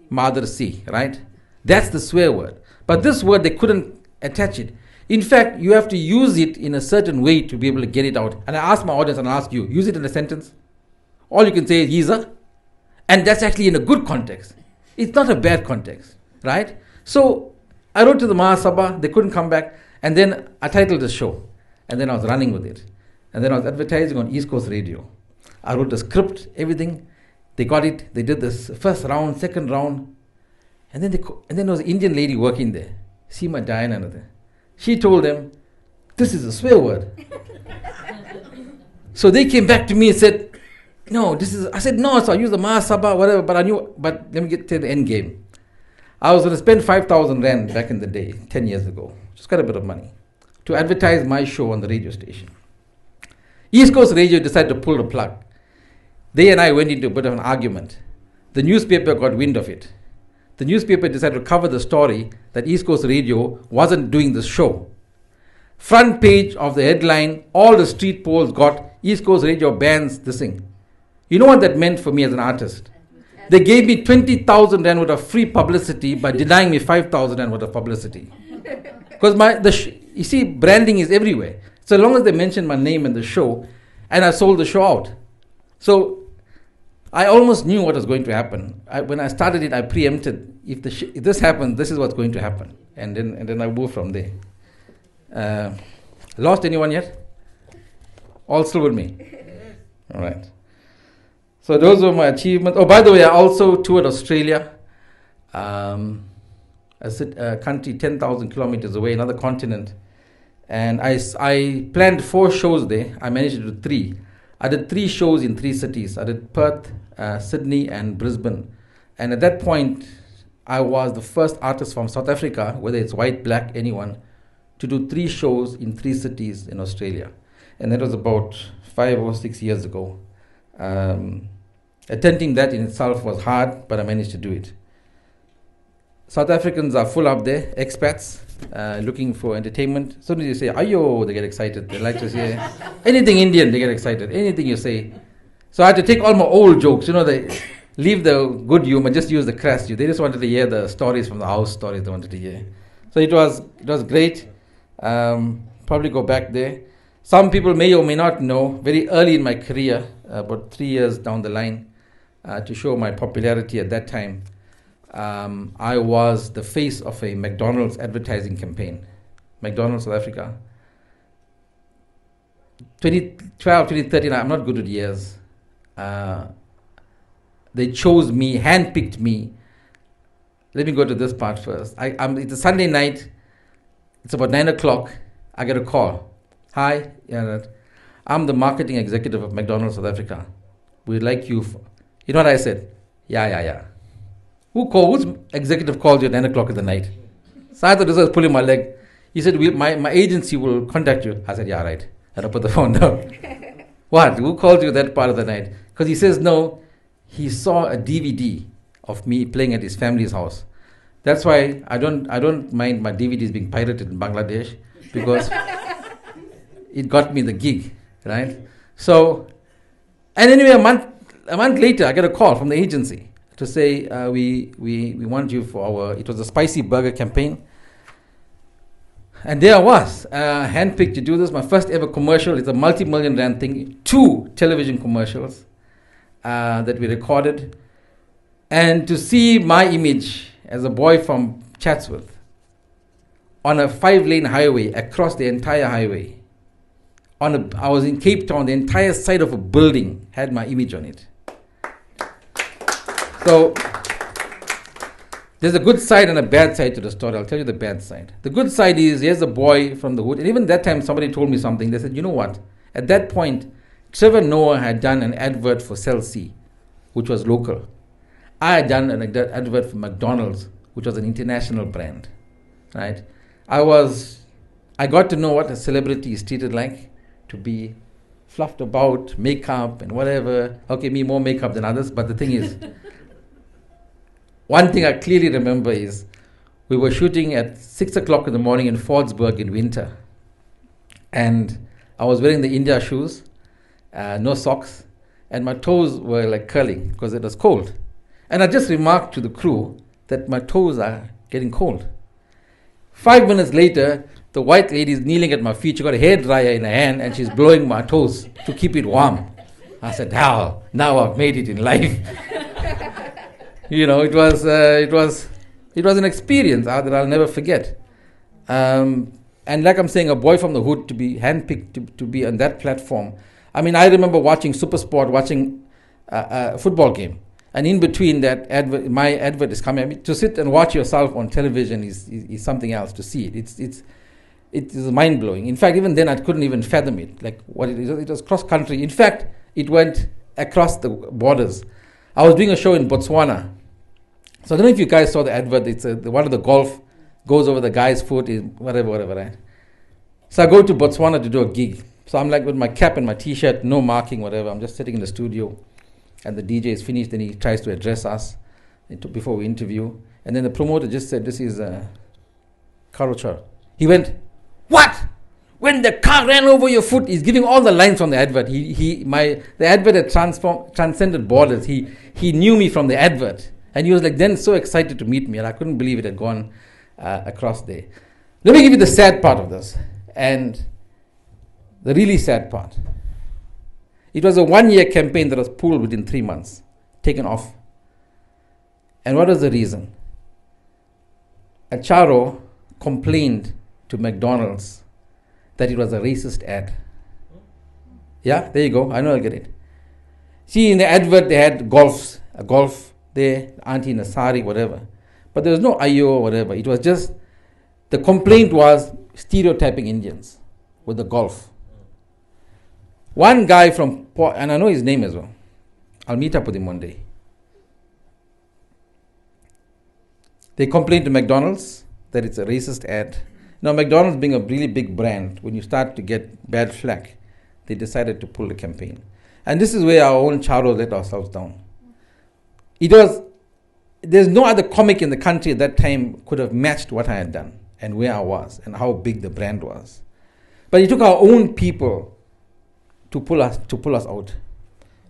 B: Mother C, right? That's the swear word. But this word, they couldn't attach it. In fact, you have to use it in a certain way to be able to get it out. And I ask my audience and I ask you, use it in a sentence. All you can say is Yiza. And that's actually in a good context. It's not a bad context, right? So I wrote to the Mahasabha, they couldn't come back. And then I titled the show. And then I was running with it. And then I was advertising on East Coast Radio. I wrote the script, everything. They got it. They did this first round, second round. And then there was an Indian lady working there. Seema Diana. She told them, this is a swear word. So they came back to me and said, no, this is... I said, no, so I used the Mahasabha, whatever, but I knew... But let me get to the end game. I was going to spend 5,000 Rand back in the day, 10 years ago. Just got a bit of money to advertise my show on the radio station. East Coast Radio decided to pull the plug. They and I went into a bit of an argument. The newspaper got wind of it. The newspaper decided to cover the story that East Coast Radio wasn't doing the show. Front page of the headline, all the street polls got East Coast Radio bans this thing. You know what that meant for me as an artist? They gave me 20,000 Rand worth of free publicity by denying me 5,000 Rand worth of publicity. Because you see, branding is everywhere. So long as they mention my name in the show, and I sold the show out. So I almost knew what was going to happen. When I started it, I preempted, if this happens, this is what's going to happen. And then I moved from there. Lost anyone yet? All still with me? All right. So those were my achievements. Oh, by the way, I also toured Australia. A country 10,000 kilometers away, another continent. And I planned 4 shows there. I managed to do 3. I did 3 shows in 3 cities. I did Perth, Sydney, and Brisbane. And at that point, I was the first artist from South Africa, whether it's white, black, anyone, to do 3 shows in 3 cities in Australia. And that was about 5 or 6 years ago. Attempting that in itself was hard, but I managed to do it. South Africans are full up there, expats, looking for entertainment. As soon as you say, ayo, they get excited. They like to say anything Indian, they get excited. Anything you say. So I had to take all my old jokes, they leave the good humor, just use the crass humor. They just wanted to hear the stories from the house, stories they wanted to hear. So it was great. Probably go back there. Some people may or may not know, very early in my career, about 3 years down the line, to show my popularity at that time, I was the face of a McDonald's advertising campaign. McDonald's South Africa. 2012, 2013, I'm not good at years. They chose me, handpicked me. Let me go to this part first. It's a Sunday night. It's about 9 o'clock. I get a call. Hi, I'm the marketing executive of McDonald's South Africa. We'd like you. You know what I said? Yeah. Whose executive called you at 9 o'clock in the night? So I thought this was pulling my leg. He said, my agency will contact you. I said, yeah, right. And I put the phone down. What? Who called you that part of the night? Because he says, no, he saw a DVD of me playing at his family's house. That's why I don't mind my DVDs being pirated in Bangladesh, because it got me the gig, right? So, and anyway, a month later, I get a call from the agency to say we want you for it was a spicy burger campaign. And there I was, handpicked to do this. My first ever commercial. It's a multi-million rand thing. 2 television commercials that we recorded. And to see my image as a boy from Chatsworth on a 5-lane highway, across the entire highway. I was in Cape Town, the entire side of a building had my image on it. So there's a good side and a bad side to the story. I'll tell you the bad side. The good side is, here's a boy from the hood. And even that time, somebody told me something. They said, you know what? At that point, Trevor Noah had done an advert for Cell C, which was local. I had done an advert for McDonald's, which was an international brand, right? I got to know what a celebrity is treated like, to be fluffed about, makeup and whatever. Okay, me more makeup than others, but the thing is, one thing I clearly remember is we were shooting at 6 o'clock in the morning in Fordsburg in winter. And I was wearing the India shoes, no socks, and my toes were like curling because it was cold. And I just remarked to the crew that my toes are getting cold. 5 minutes later, the white lady is kneeling at my feet. She got a hairdryer in her hand and she's blowing my toes to keep it warm. I said, now I've made it in life. You know, it was an experience that I'll never forget. And like I'm saying, a boy from the hood to be handpicked to be on that platform. I mean, I remember watching Supersport, watching a football game. And in between that, my advert is coming. I mean, to sit and watch yourself on television is something else. To see it, it is mind blowing. In fact, even then, I couldn't even fathom it. Like what it is. It was cross country. In fact, it went across the borders. I was doing a show in Botswana. So I don't know if you guys saw the advert. It's one of the golf goes over the guy's foot, whatever, right? So I go to Botswana to do a gig. So I'm like with my cap and my T-shirt, no marking, whatever. I'm just sitting in the studio. And the DJ is finished, then he tries to address us before we interview. And then the promoter just said, this is Karochar. He went, what? When the car ran over your foot, he's giving all the lines from the advert. The advert had transcended borders. He knew me from the advert. And he was like then so excited to meet me, and I couldn't believe it had gone across there. Let me give you the sad part of this, and the really sad part. It was a 1-year campaign that was pulled within 3 months, taken off. And what was the reason? Acharo complained to McDonald's that it was a racist ad. Yeah, there you go. I know I'll get it. See, in the advert, they had a golf there, auntie in a sari, whatever. But there was no ayo or whatever. It was just, the complaint was stereotyping Indians with the golf. One guy from, and I know his name as well. I'll meet up with him one day. They complained to McDonald's that it's a racist ad. Now, McDonald's being a really big brand, when you start to get bad flack, they decided to pull the campaign. And this is where our own Charo let ourselves down. There's no other comic in the country at that time could have matched what I had done and where I was and how big the brand was. But it took our own people to pull us out.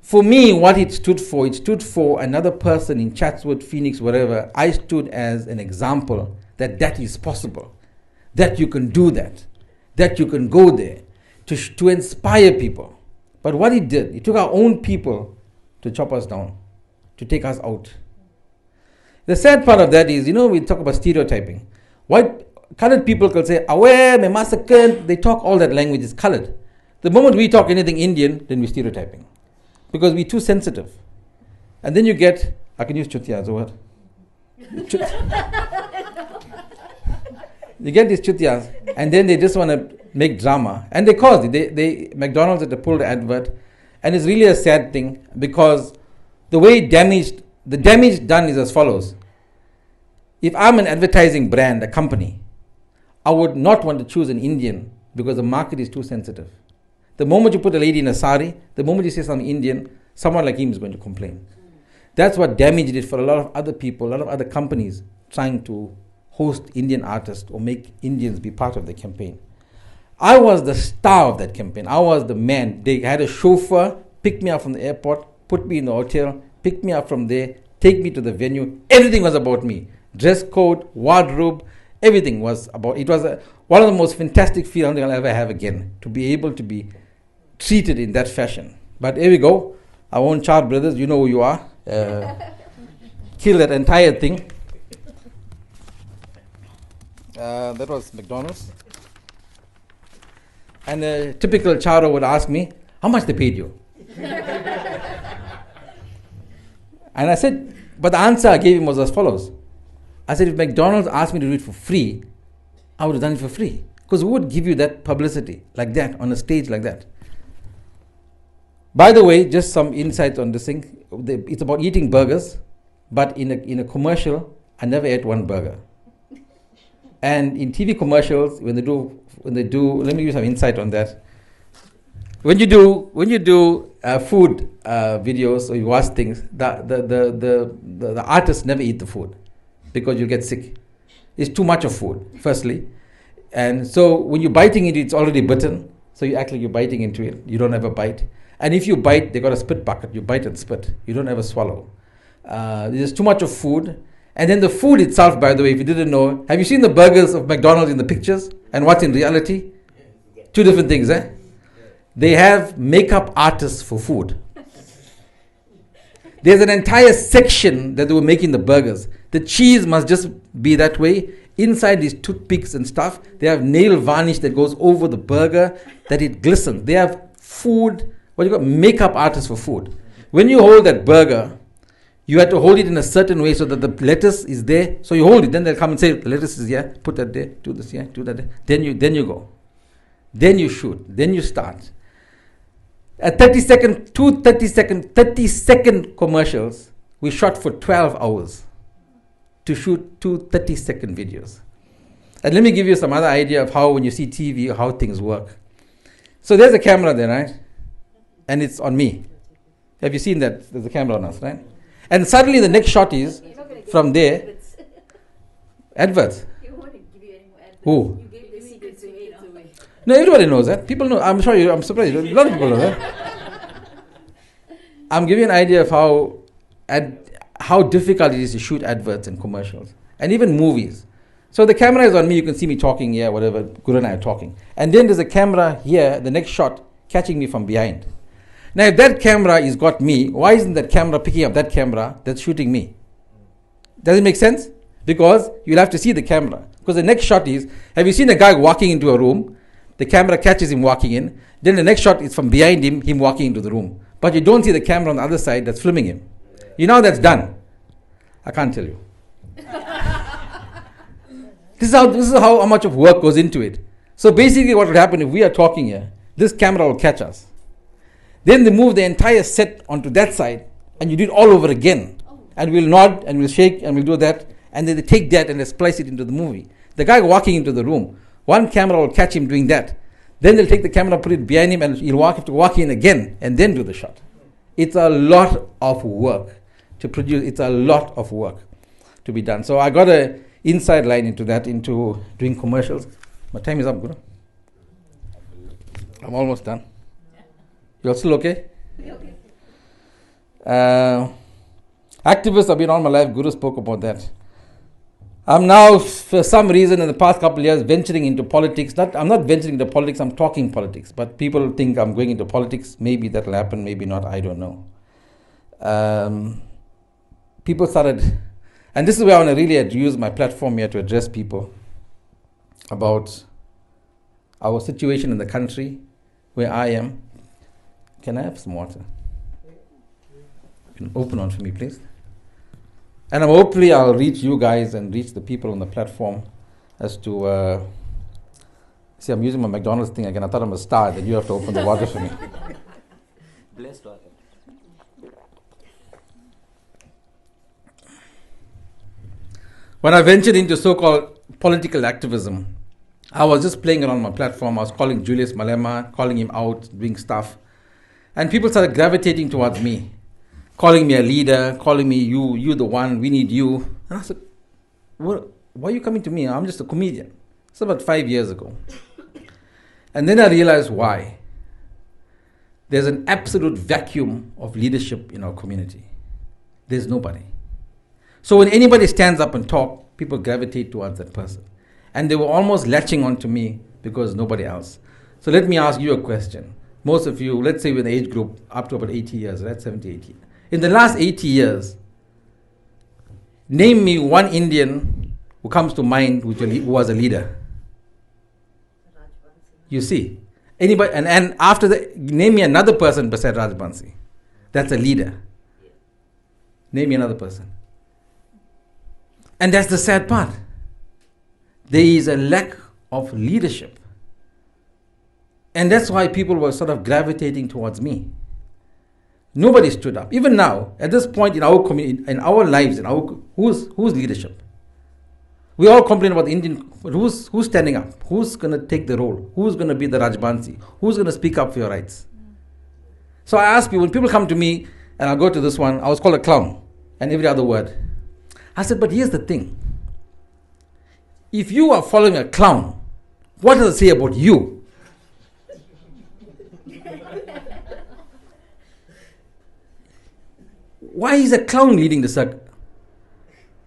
B: For me, what it stood for another person in Chatsworth, Phoenix, wherever. I stood as an example that is possible, that you can do that you can go there, to inspire people. But what it did, it took our own people to chop us down, to take us out. The sad part of that is, we talk about stereotyping. Colored people can say, "Awe, me massacre," they talk all that language is colored. The moment we talk anything Indian, then we're stereotyping. Because we're too sensitive. And then you get, I can use chutia as a word. You get these chutias, and then they just want to make drama. And they caused it. McDonald's had to pull the advert. And it's really a sad thing, because the damage done is as follows. If I'm an advertising brand, a company, I would not want to choose an Indian because the market is too sensitive. The moment you put a lady in a sari, the moment you say something Indian, someone like him is going to complain. That's what damaged it for a lot of other people, a lot of other companies trying to host Indian artists or make Indians be part of the campaign. I was the star of that campaign. I was the man. They had a chauffeur pick me up from the airport, put me in the hotel, pick me up from there, take me to the venue. Everything was about me. Dress code, wardrobe, everything was about. It was one of the most fantastic feelings I'll ever have again, to be able to be treated in that fashion. But here we go. Our own Char brothers, you know who you are. Kill that entire thing. That was McDonald's. And a typical Charo would ask me, how much they paid you? And I said, but the answer I gave him was as follows. I said, if McDonald's asked me to do it for free, I would have done it for free. Because who would give you that publicity like that, on a stage like that? By the way, just some insights on this thing. It's about eating burgers, but in a commercial, I never ate one burger. And in TV commercials, when they do, let me give you some insight on that. When you do food videos or you watch things, the artists never eat the food because you get sick. It's too much of food, firstly. And so when you're biting into it, it's already bitten. So you act like you're biting into it. You don't ever bite. And if you bite, they got a spit bucket. You bite and spit. You don't ever swallow. There's too much of food. And then the food itself, by the way, if you didn't know, have you seen the burgers of McDonald's in the pictures and what's in reality? Two different things, eh? They have makeup artists for food. There's an entire section that they were making the burgers. The cheese must just be that way. Inside these toothpicks and stuff, they have nail varnish that goes over the burger, that it glistens. They have food, makeup artists for food. When you hold that burger, you have to hold it in a certain way so that the lettuce is there. So you hold it, then they'll come and say, the lettuce is here, put that there, do this here, do that there. Then you go. Then you shoot. Then you start. At 30-second commercials, we shot for 12 hours to shoot 2 30-second videos. And let me give you some other idea of how, when you see TV, how things work. So there's a camera there, right? And it's on me. Have you seen that? There's a camera on us, right? And suddenly the next shot is from there. Adverts. Who? No, everybody knows that. People know. I'm sorry, I'm surprised. A lot of people know that. I'm giving you an idea of how difficult it is to shoot adverts and commercials. And even movies. So the camera is on me. You can see me talking here, whatever. Guru and I are talking. And then there's a camera here, the next shot, catching me from behind. Now, if that camera is got me, why isn't that camera picking up that camera that's shooting me? Does it make sense? Because you'll have to see the camera. Because the next shot is, have you seen a guy walking into a room? The camera catches him walking in. Then the next shot is from behind him walking into the room. But you don't see the camera on the other side that's filming him. You know how that's done? I can't tell you. This is how much of work goes into it. So basically what would happen if we are talking here, this camera will catch us. Then they move the entire set onto that side and you do it all over again. And we'll nod and we'll shake and we'll do that. And then they take that and they splice it into the movie. The guy walking into the room, one camera will catch him doing that. Then they'll take the camera, put it behind him, and he'll have to walk in again and then do the shot. It's a lot of work to produce. It's a lot of work to be done. So I got an inside line into that, into doing commercials. My time is up, Guru. I'm almost done. You're still okay? Activists have been all my life. Guru spoke about that. I'm now, for some reason, in the past couple of years, venturing into politics. I'm not venturing into politics, I'm talking politics. But people think I'm going into politics. Maybe that will happen, maybe not, I don't know. People started, and this is where I want to really use my platform here to address people about our situation in the country, where I am. Can I have some water? You can open one for me, please. And hopefully I'll reach you guys and reach the people on the platform as to... see, I'm using my McDonald's thing again. I thought I'm a star, then you have to open the water for me.
D: Blessed water.
B: When I ventured into so-called political activism, I was just playing around my platform. I was calling Julius Malema, calling him out, doing stuff. And people started gravitating towards me, calling me a leader, calling me, you the one, we need you. And I said, why are you coming to me? I'm just a comedian. It's about 5 years ago. And then I realized why. There's an absolute vacuum of leadership in our community. There's nobody. So when anybody stands up and talks, people gravitate towards that person. And they were almost latching onto me because nobody else. So let me ask you a question. Most of you, let's say with the age group up to about 80 years, that's 70, 80. In the last 80 years, name me one Indian who comes to mind who was a leader. You see, anybody, and after that, name me another person besides Rajbansi. That's a leader. Name me another person. And that's the sad part. There is a lack of leadership. And that's why people were sort of gravitating towards me. Nobody stood up. Even now, at this point in our community, in our lives, who's leadership? We all complain about the Indian, but who's standing up? Who's going to take the role? Who's going to be the Rajbansi? Who's going to speak up for your rights? So I ask you, when people come to me, and I'll go to this one, I was called a clown, and every other word. I said, but here's the thing. If you are following a clown, what does it say about you? Why is a clown leading the circle?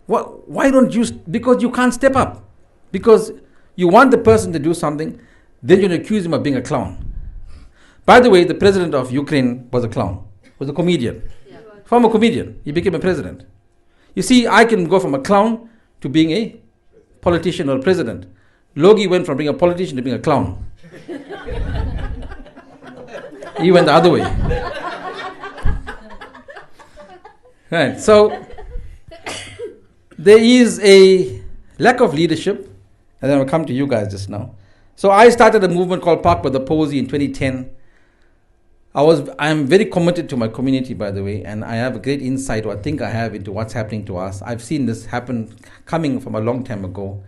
B: Why don't you? Because you can't step up. Because you want the person to do something, then you accuse him of being a clown. By the way, the president of Ukraine was a clown, was a comedian. Yeah. Former comedian. He became a president. You see, I can go from a clown to being a politician or a president. Logi went from being a politician to being a clown. He went the other way. Right, so there is a lack of leadership, and then I'll come to you guys just now. So I started a movement called Park by the Posey in 2010. I am very committed to my community, by the way, and I have a great insight, or I think I have, into what's happening to us. I've seen this happen coming from a long time ago.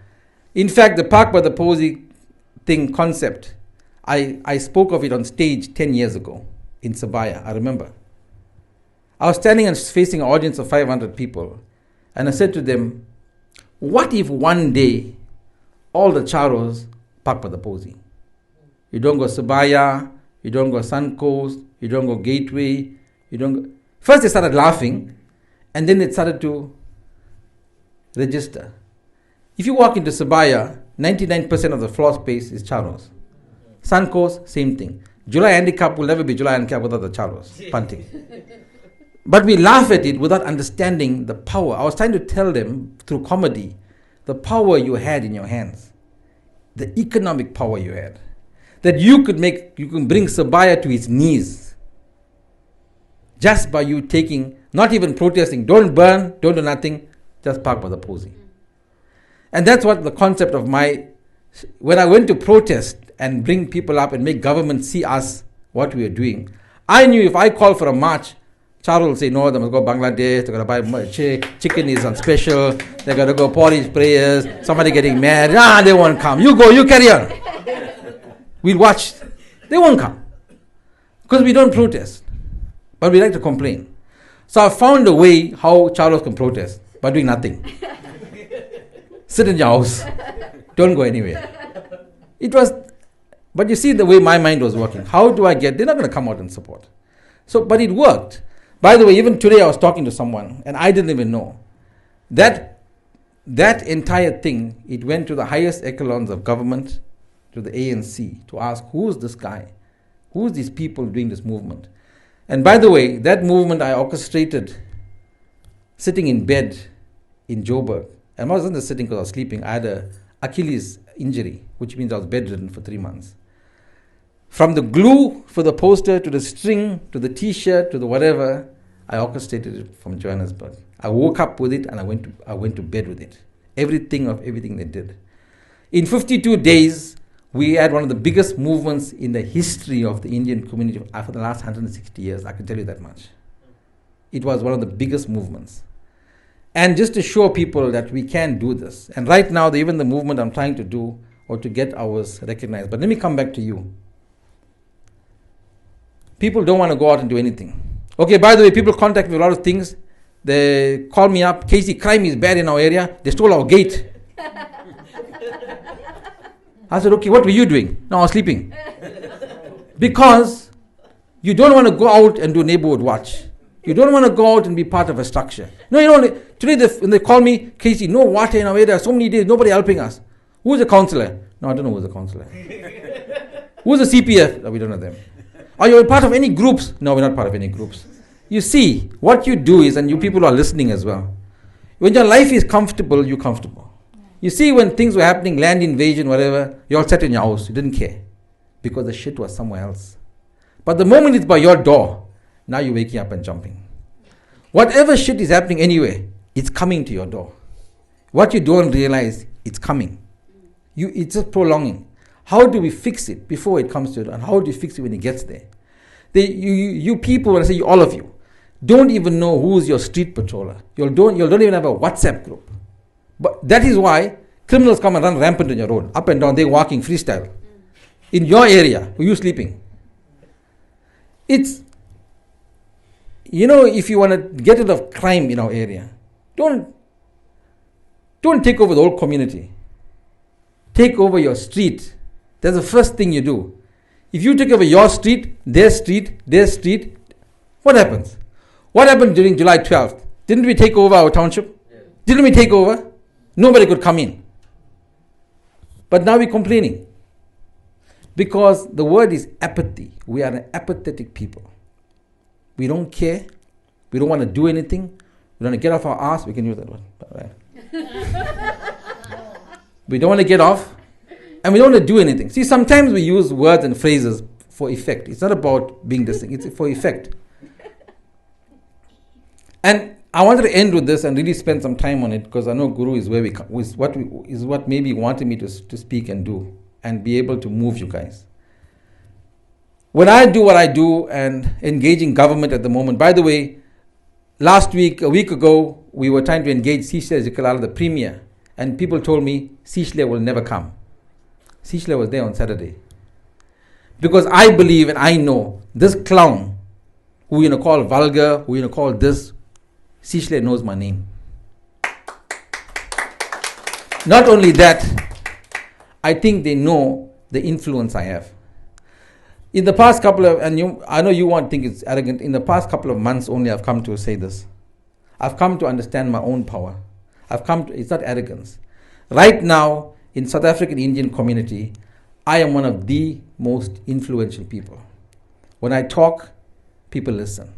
B: In fact, the Park by the Posey thing concept, I spoke of it on stage 10 years ago in Sabaya, I remember. I was standing and facing an audience of 500 people, and I said to them, what if one day all the charos park by the Posey? You don't go Sabaya, you don't go Sun Coast, you don't go Gateway, you don't go... First they started laughing, and then they started to register. If you walk into Sabaya, 99% of the floor space is charos. Sun Coast, same thing. July handicap will never be July handicap without the charos, punting. But we laugh at it without understanding the power. I was trying to tell them through comedy the power you had in your hands, the economic power you had, that you can bring Sabaya to its knees just by you taking, not even protesting, don't burn, don't do nothing, just park by the Posey. And that's what the concept of when I went to protest and bring people up and make government see us, what we are doing, I knew if I call for a march, Charles will say, no, they must go Bangladesh, they're going to buy chicken is on special, they're going to go porridge prayers, somebody getting mad, they won't come. You go, you carry on. We'll watch. They won't come. Because we don't protest. But we like to complain. So I found a way how Charles can protest by doing nothing. Sit in your house. Don't go anywhere. But you see the way my mind was working. How do I they're not going to come out and support. But it worked. By the way, even today I was talking to someone, and I didn't even know. That entire thing, it went to the highest echelons of government, to the ANC, to ask, who's this guy? Who's these people doing this movement? And by the way, that movement I orchestrated sitting in bed in Joburg. And I wasn't just sitting because I was sleeping. I had an Achilles injury, which means I was bedridden for 3 months. From the glue for the poster, to the string, to the t-shirt, to the whatever, I orchestrated it from Johannesburg. I woke up with it and I went to bed with it. Everything they did. In 52 days, we had one of the biggest movements in the history of the Indian community for the last 160 years. I can tell you that much. It was one of the biggest movements. And just to show people that we can do this. And right now, even the movement I'm trying to do, or to get ours recognized. But let me come back to you. People don't want to go out and do anything. Okay, by the way, people contact me with a lot of things. They called me up, Casey, crime is bad in our area. They stole our gate. I said, okay, what were you doing? No, I was sleeping. Because you don't want to go out and do neighborhood watch. You don't want to go out and be part of a structure. No, you know, today when they call me, Casey, no water in our area, so many days, nobody helping us. Who's the counselor? No, I don't know who's the counselor. Who's the CPF? No, we don't know them. Are you part of any groups? No, we're not part of any groups. You see, what you do is, and you people are listening as well, when your life is comfortable, you're comfortable. You see, when things were happening, land invasion, whatever, you all sat in your house, you didn't care, because the shit was somewhere else. But the moment it's by your door, now you're waking up and jumping. Whatever shit is happening anywhere, it's coming to your door. What you don't realize, it's coming. It's just prolonging. How do we fix it before it comes to it, and how do you fix it when it gets there? You people, when I say you, all of you, don't even know who's your street patroller. You don't even have a WhatsApp group. But that is why criminals come and run rampant on your road, up and down, they're walking freestyle. In your area, were you sleeping? It's, you know, if you want to get rid of crime in our area, don't take over the whole community. Take over your street. That's the first thing you do. If you take over your street, their street, what happens? What happened during July 12th? Didn't we take over our township? Yeah. Didn't we take over? Nobody could come in. But now we're complaining. Because the word is apathy. We are an apathetic people. We don't care. We don't want to do anything. We don't want to get off our ass. We can use that word. Right. We don't want to get off. And we don't want to do anything. See, sometimes we use words and phrases for effect. It's not about being this thing. It's for effect. And I wanted to end with this and really spend some time on it, because I know Guru is where is what maybe wanted me to speak and do and be able to move you guys. When I do what I do and engaging government at the moment, by the way, a week ago, we were trying to engage Sishle Zikalala, the premier, and people told me Sishle will never come. Sishle was there on Saturday. Because I believe and I know this clown, who you're going to call vulgar, who you're going to call this, Sishle knows my name. Not only that, I think they know the influence I have. In the past couple of, I know you won't think it's arrogant, in the past couple of months only I've come to say this. I've come to understand my own power. It's not arrogance. Right now, in South African Indian community, I am one of the most influential people. When I talk, people listen.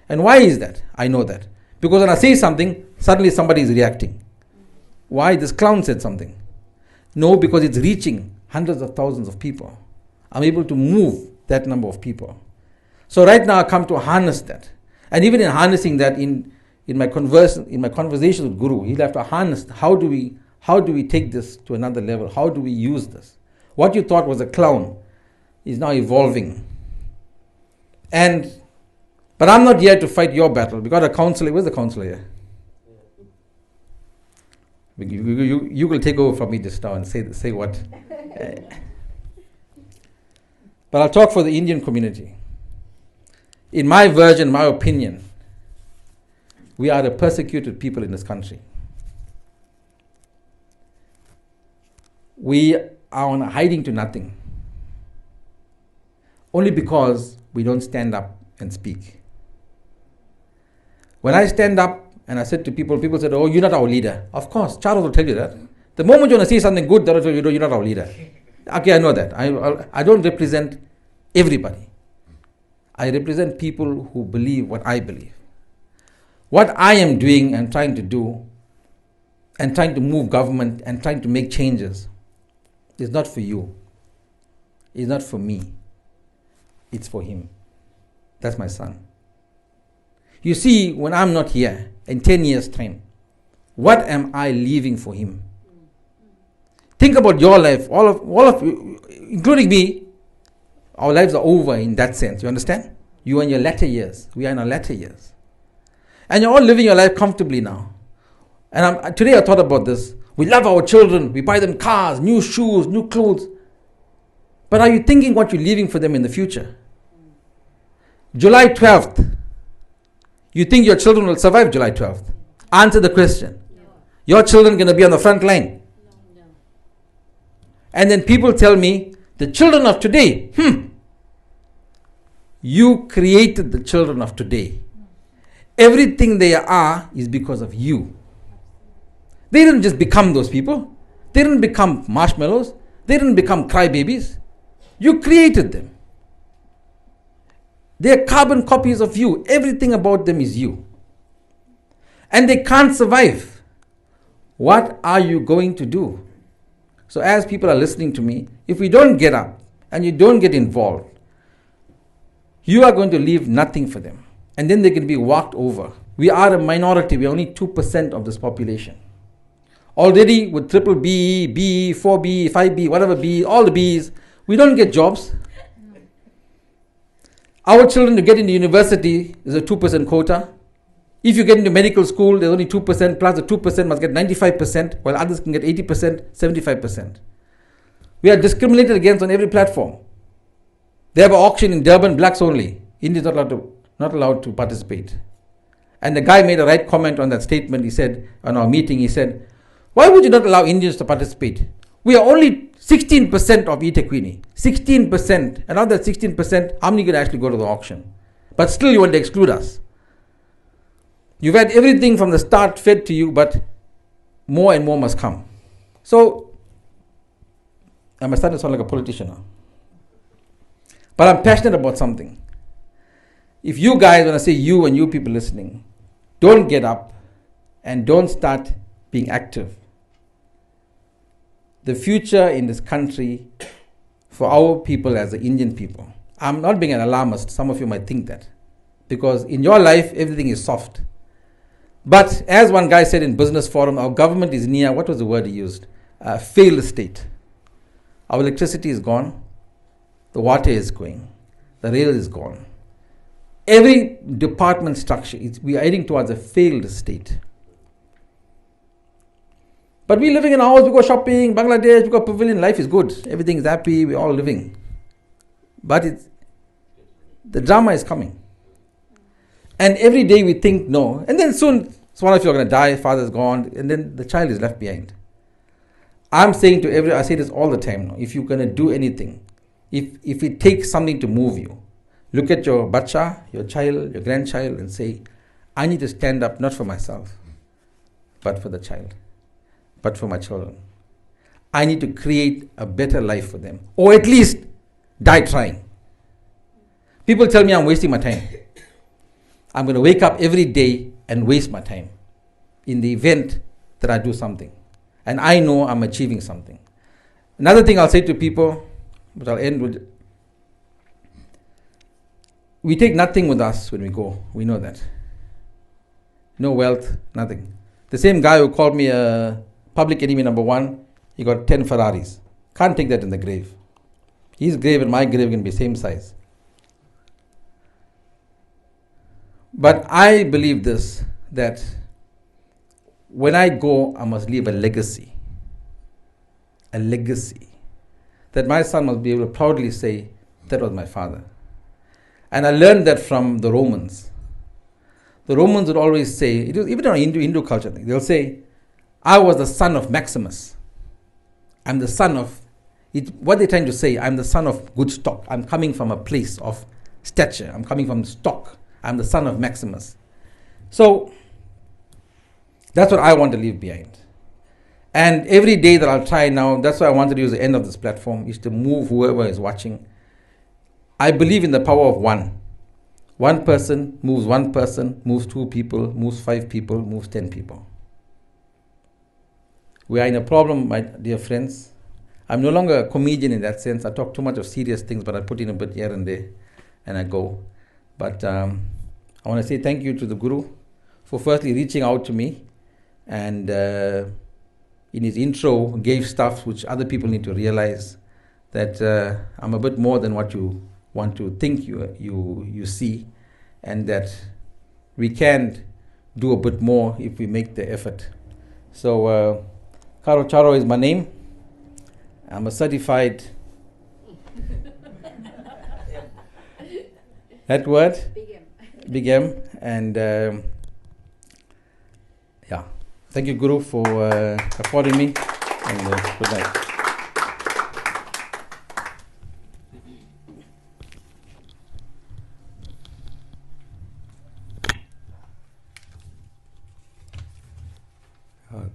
B: And why is that? I know that. Because when I say something, suddenly somebody is reacting. Why? This clown said something. No, because it's reaching hundreds of thousands of people. I'm able to move that number of people. So right now I come to harness that. And even in harnessing that, in my conversation with Guru, he'll have to harness how do we take this to another level? How do we use this? What you thought was a clown is now evolving. But I'm not here to fight your battle. We got a counselor. Where's the counselor here? You will take over from me just now and say what. But I'll talk for the Indian community. In my version, my opinion, we are the persecuted people in this country. We are on hiding to nothing. Only because we don't stand up and speak. When I stand up and I said to people said, oh, you're not our leader. Of course, Charles will tell you that. The moment you want to say something good, they'll tell you, you're not our leader. Okay, I know that. I don't represent everybody. I represent people who believe what I believe. What I am doing and trying to do and trying to move government and trying to make changes is not for you. It's not for me. It's for him. That's my son. You see, when I'm not here, in 10 years' time, what am I leaving for him? Think about your life, all of you, including me. Our lives are over in that sense, you understand? You are in your latter years. We are in our latter years. And you're all living your life comfortably now. And today I thought about this. We love our children. We buy them cars, new shoes, new clothes. But are you thinking what you're leaving for them in the future? July 12th, You think your children will survive July 12th? Answer the question. Your children going to be on the front line. And then people tell me, the children of today, you created the children of today. Everything they are is because of you. They didn't just become those people. They didn't become marshmallows. They didn't become crybabies. You created them. They are carbon copies of you. Everything about them is you. And they can't survive. What are you going to do? So as people are listening to me, if we don't get up and you don't get involved, you are going to leave nothing for them. And then they can be walked over. We are a minority. We are only 2% of this population. Already with triple B, B, 4B, 5B, whatever B, all the Bs, we don't get jobs. Our children to get into university is a 2% quota. If you get into medical school, there's only 2%, plus the 2% must get 95%, while others can get 80%, 75%. We are discriminated against on every platform. They have an auction in Durban, blacks only. Indians not allowed to participate. And the guy made a right comment on that statement. He said, on our meeting, he said, why would you not allow Indians to participate? We are only 16% of eTequini. 16%. And of that 16%, how many could actually go to the auction? But still you want to exclude us. You've had everything from the start fed to you, but more and more must come. So, I'm starting to sound like a politician now. But I'm passionate about something. If you guys, when I say you and you people listening, don't get up and don't start being active, the future in this country for our people as the Indian people, I'm not being an alarmist, some of you might think that, because in your life everything is soft. But as one guy said in Business Forum, our government is near, what was the word he used? Failed state. Our electricity is gone, the water is going, the rail is gone. Every department structure, we are heading towards a failed state. But we're living in a house, we go shopping, Bangladesh, we go pavilion, life is good. Everything is happy, we're all living. But the drama is coming. And every day we think no. And then soon, one of you are going to die, father's gone, and then the child is left behind. I'm saying to I say this all the time now, if you're going to do anything, if it takes something to move you, look at your bacha, your child, your grandchild, and say, I need to stand up not for myself, but for the child, but for my children. I need to create a better life for them, or at least die trying. People tell me I'm wasting my time. I'm going to wake up every day and waste my time in the event that I do something. And I know I'm achieving something. Another thing I'll say to people, but I'll end with, we take nothing with us when we go. We know that. No wealth, nothing. The same guy who called me a public enemy number one, he got 10 Ferraris. Can't take that in the grave. His grave and my grave can be same size. But I believe this, that when I go, I must leave a legacy. A legacy. That my son must be able to proudly say, that was my father. And I learned that from the Romans. The Romans would always say, it was even in Hindu culture, they'll say, I was the son of Maximus. I'm the son of, what they're trying to say, I'm the son of good stock. I'm coming from a place of stature. I'm coming from stock. I'm the son of Maximus. So, that's what I want to leave behind. And every day that I'll try now, that's why I wanted to use the end of this platform, is to move whoever is watching. I believe in the power of one. One person, moves 2 people, moves 5 people, moves 10 people. We are in a problem, my dear friends. I'm no longer a comedian in that sense. I talk too much of serious things, but I put in a bit here and there, and I go. But I want to say thank you to the Guru for firstly reaching out to me, and in his intro gave stuff which other people need to realize, that I'm a bit more than what you want to think you see, and that we can do a bit more if we make the effort. So Karo Charo is my name. I'm a certified that word? Big M. And yeah, thank you, Guru, for affording me. And good night.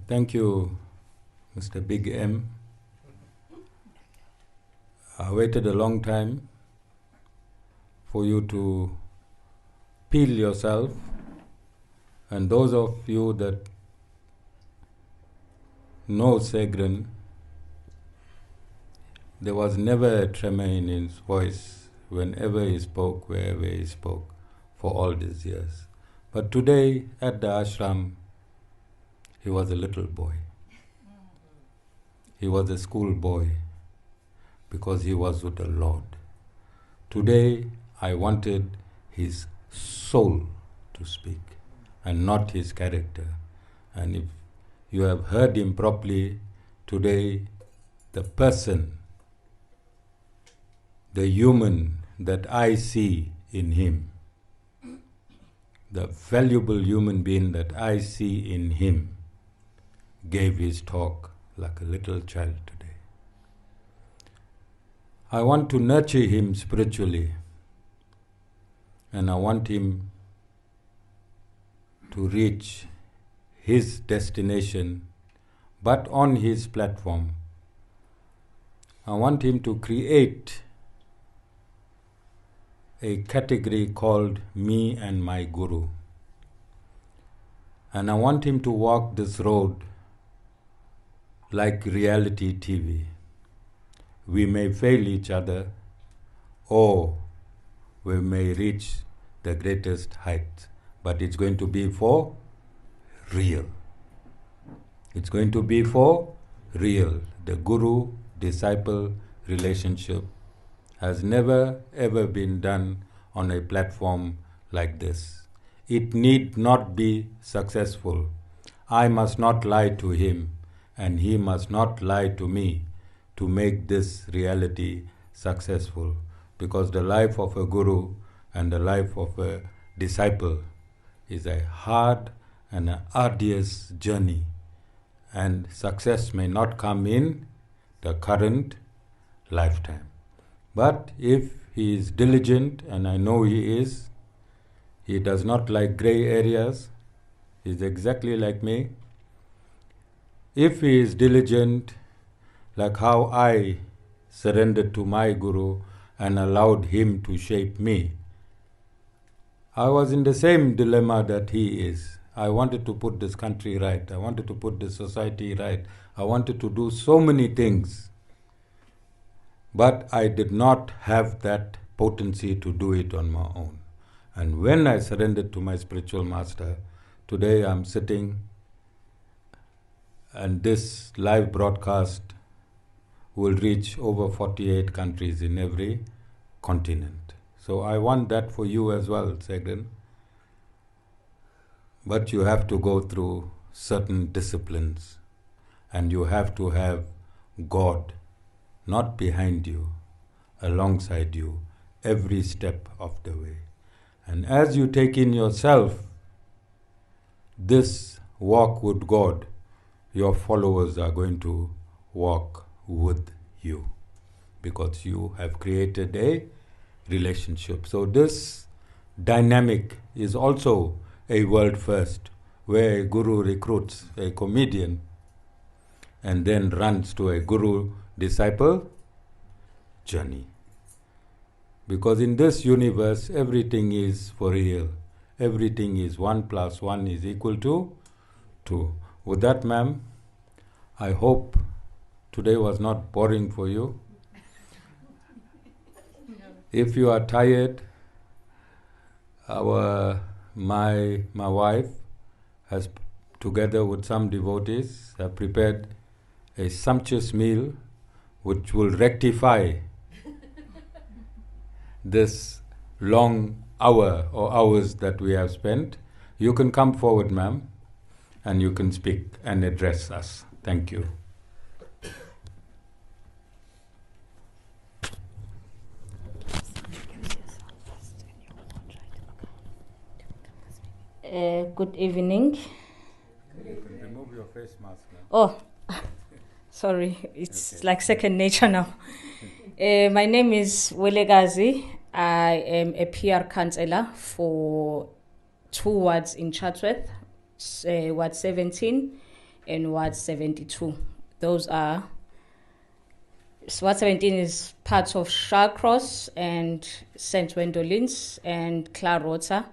A: Thank you, Mr. Big M. I waited a long time for you to peel yourself, and those of you that know Segren, there was never a tremor in his voice whenever he spoke, wherever he spoke, for all these years. But today at the ashram, he was a little boy. He was a school boy because he was with the Lord. Today I wanted his soul to speak and not his character. And if you have heard him properly, today the person, the human that I see in him, the valuable human being that I see in him, gave his talk like a little child today. I want to nurture him spiritually, and I want him to reach his destination, but on his platform. I want him to create a category called Me and My Guru. And I want him to walk this road like reality TV. We may fail each other, or we may reach the greatest height, but it's going to be for real. It's going to be for real. The guru-disciple relationship has never ever been done on a platform like this. It need not be successful. I must not lie to him, and he must not lie to me to make this reality successful, because the life of a guru and the life of a disciple is a hard and an arduous journey, and success may not come in the current lifetime. But if he is diligent, and I know he is, he does not like grey areas, he is exactly like me. If he is diligent, like how I surrendered to my Guru and allowed him to shape me, I was in the same dilemma that he is. I wanted to put this country right. I wanted to put this society right. I wanted to do so many things. But I did not have that potency to do it on my own. And when I surrendered to my spiritual master, today I'm sitting, and this live broadcast will reach over 48 countries in every continent. So I want that for you as well, Segren. But you have to go through certain disciplines, and you have to have God not behind you, alongside you, every step of the way. And as you take in yourself this walk with God, your followers are going to walk with you, because you have created a relationship. So this dynamic is also a world first, where a guru recruits a comedian and then runs to a guru-disciple journey. Because in this universe, everything is for real. Everything is 1 + 1 is equal to 2. With that, ma'am, I hope today was not boring for you. If you are tired, my wife has, together with some devotees, have prepared a sumptuous meal which will rectify this long hour or hours that we have spent. You can come forward, ma'am, and you can speak and address us. Thank you.
E: Good evening.
A: You can remove your face mask now.
E: Oh, sorry, it's like second nature now. My name is Welegazi. I am a PR counselor for 2 wards in Chatsworth, Ward 17 and Ward 72. Those are, Ward 17 is parts of Shawcross and St. Wendolins and Clarota,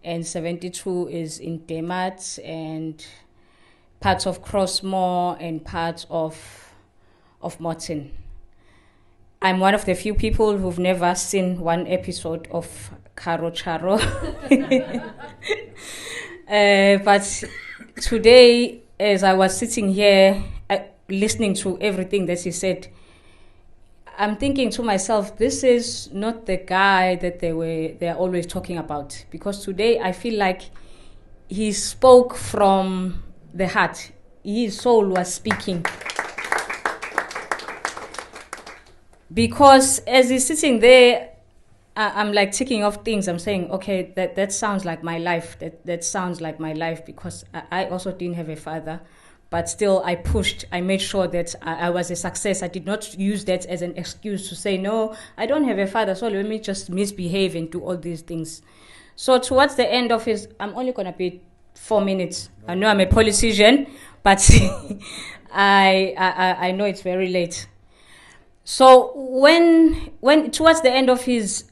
E: and 72 is in Demat and parts of Crossmore and parts of Morton. I'm one of the few people who've never seen one episode of Caro Charo. But today, as I was sitting here listening to everything that he said, I'm thinking to myself, this is not the guy that they're always talking about. Because today I feel like he spoke from the heart. His soul was speaking. Because as he's sitting there, I'm like ticking off things. I'm saying, okay, that sounds like my life. That sounds like my life, because I also didn't have a father. But still, I pushed. I made sure that I was a success. I did not use that as an excuse to say, no, I don't have a father, so let me just misbehave and do all these things. So towards the end of his, I'm only going to be 4 minutes. I know I'm a politician, but I know it's very late. So when towards the end of his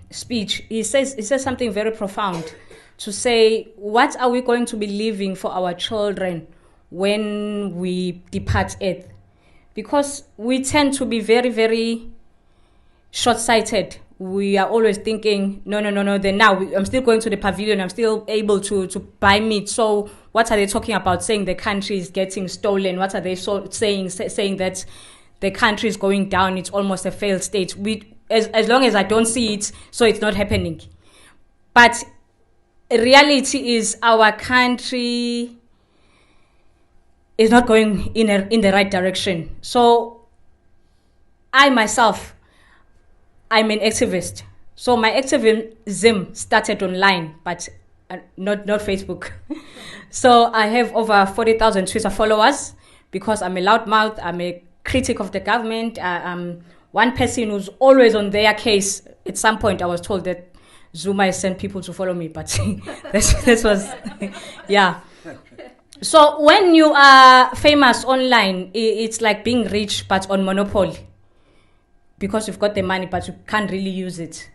E: speech, he says something very profound, to say, what are we going to be leaving for our children when we depart Earth? Because we tend to be very, very short-sighted. We are always thinking, no, then now I'm still going to the pavilion, I'm still able to buy meat. So what are they talking about, saying the country is getting stolen? What are they saying that the country is going down, it's almost a failed state? As long as I don't see it, so it's not happening. But reality is our country is not going in the right direction. So I myself, I'm an activist. So my activism started online, but not Facebook. So I have over 40,000 Twitter followers because I'm a loudmouth, I'm a critic of the government. I'm one person who's always on their case. At some point I was told that Zuma has sent people to follow me, but this was, yeah. So when you are famous online, it's like being rich, but on monopoly. Because you've got the money, but you can't really use it.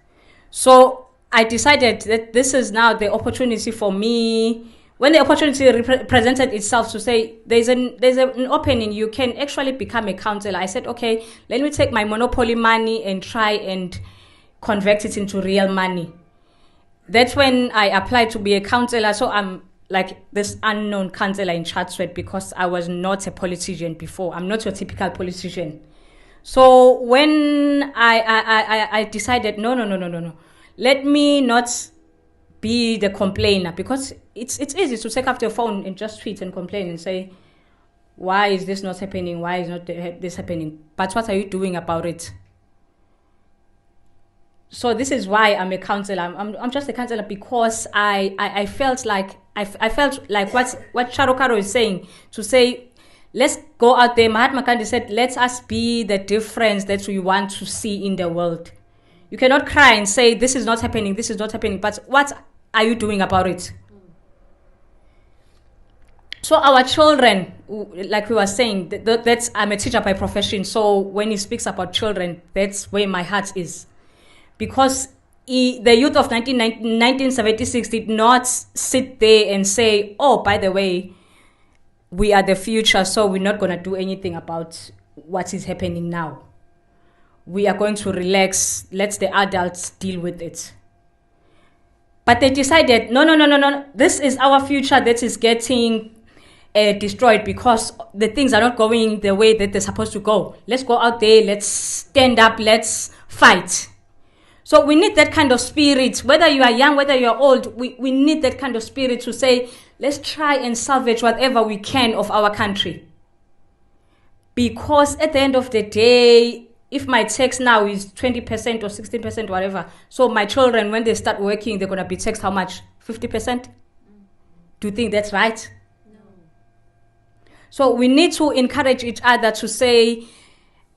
E: So I decided that this is now the opportunity for me. When the opportunity presented itself to say, there's an opening, you can actually become a counselor. I said, okay, let me take my monopoly money and try and convert it into real money. That's when I applied to be a counselor. So I'm like this unknown counselor in Chatsworth, because I was not a politician before. I'm not your typical politician. So when I decided, no. Let me not be the complainer, because it's easy to take up your phone and just tweet and complain and say, why is this not happening? Why is not this happening? But what are you doing about it? So this is why I'm a counselor. I'm just a counselor because I felt like what Charokaro is saying, to say, let's go out there. Mahatma Gandhi said, let us be the difference that we want to see in the world. You cannot cry and say, this is not happening, but what are you doing about it? So our children, like we were saying, that's, I'm a teacher by profession, so when he speaks about children, that's where my heart is. Because the youth of 1976 did not sit there and say, oh, by the way, we are the future, so we're not going to do anything about what is happening now. We are going to relax, let the adults deal with it. But they decided, no, this is our future that is getting destroyed because the things are not going the way that they're supposed to go. Let's go out there, let's stand up, let's fight. So we need that kind of spirit, whether you are young, whether you are old, we need that kind of spirit to say, let's try and salvage whatever we can of our country. Because at the end of the day, if my tax now is 20% or 16%, whatever, so my children, when they start working, they're going to be taxed how much? 50%? Do you think that's right? No. So we need to encourage each other to say,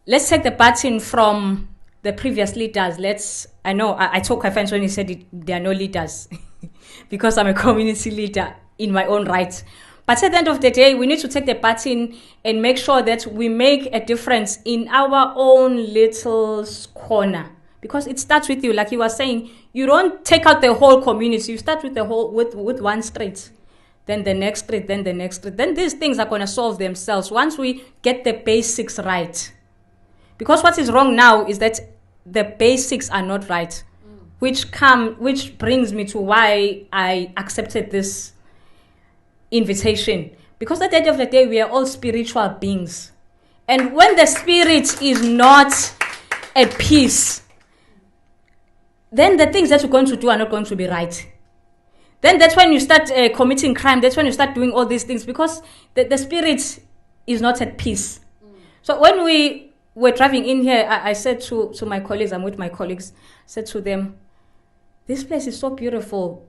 E: let's take the baton from the previous leaders. I know I took offense when he said there are no leaders because I'm a community leader in my own right. But at the end of the day, we need to take the baton and make sure that we make a difference in our own little corner. Because it starts with you, like you were saying, you don't take out the whole community. You start with the whole with one street, then the next street, then the next street. Then these things are going to solve themselves once we get the basics right. Because what is wrong now is that the basics are not right, which brings me to why I accepted this invitation. Because at the end of the day, we are all spiritual beings. And when the spirit is not at peace, then the things that you're going to do are not going to be right. Then that's when you start committing crime. That's when you start doing all these things, because the spirit is not at peace. So when we were driving in here, I said to my colleagues, I'm with my colleagues, said to them, this place is so beautiful,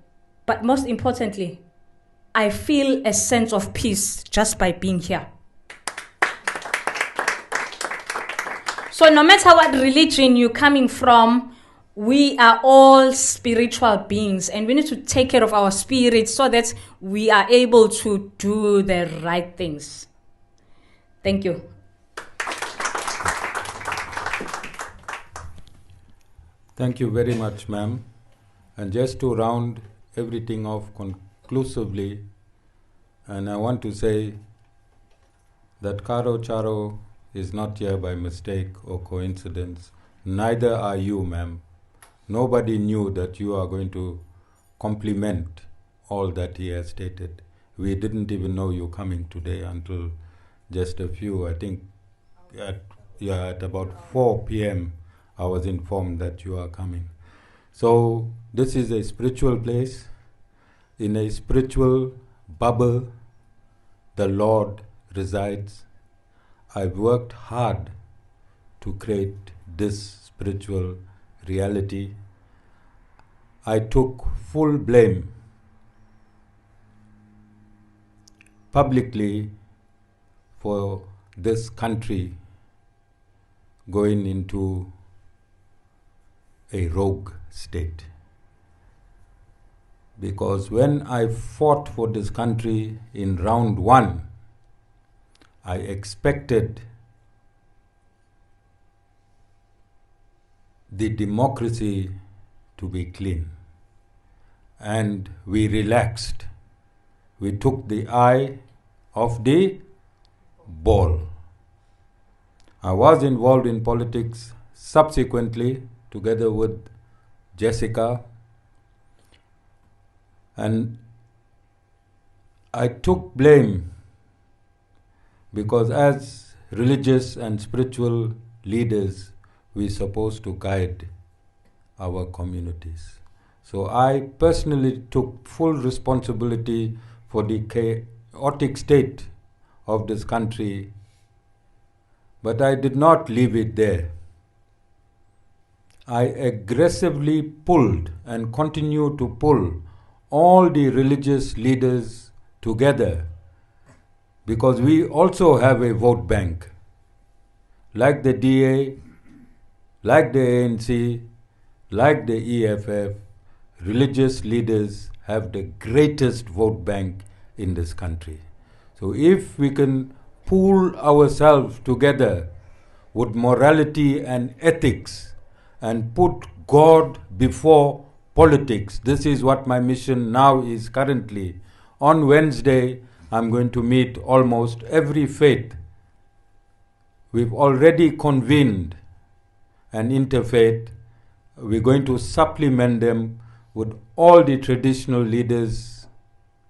E: but most importantly, I feel a sense of peace just by being here. So no matter what religion you're coming from, we are all spiritual beings, and we need to take care of our spirit so that we are able to do the right things. Thank you.
A: Thank you very much, ma'am. And just to round everything off conclusively, and I want to say that Karo Charo is not here by mistake or coincidence. Neither are you, ma'am. Nobody knew that you are going to compliment all that he has stated. We didn't even know you coming today until just a few, I think at about 4 p.m. I was informed that you are coming. So this is a spiritual place. In a spiritual bubble, the Lord resides. I've worked hard to create this spiritual reality. I took full blame publicly for this country going into a rogue state. Because when I fought for this country in round 1, I expected the democracy to be clean. And we relaxed. We took the eye off the ball. I was involved in politics subsequently together with Jessica, and I took blame because as religious and spiritual leaders, we're supposed to guide our communities. So I personally took full responsibility for the chaotic state of this country, but I did not leave it there. I aggressively pulled and continue to pull all the religious leaders together, because we also have a vote bank. Like the DA, like the ANC, like the EFF, religious leaders have the greatest vote bank in this country. So if we can pool ourselves together with morality and ethics and put God before politics, this is what my mission now is currently. On Wednesday, I'm going to meet almost every faith. We've already convened an interfaith. We're going to supplement them with all the traditional leaders,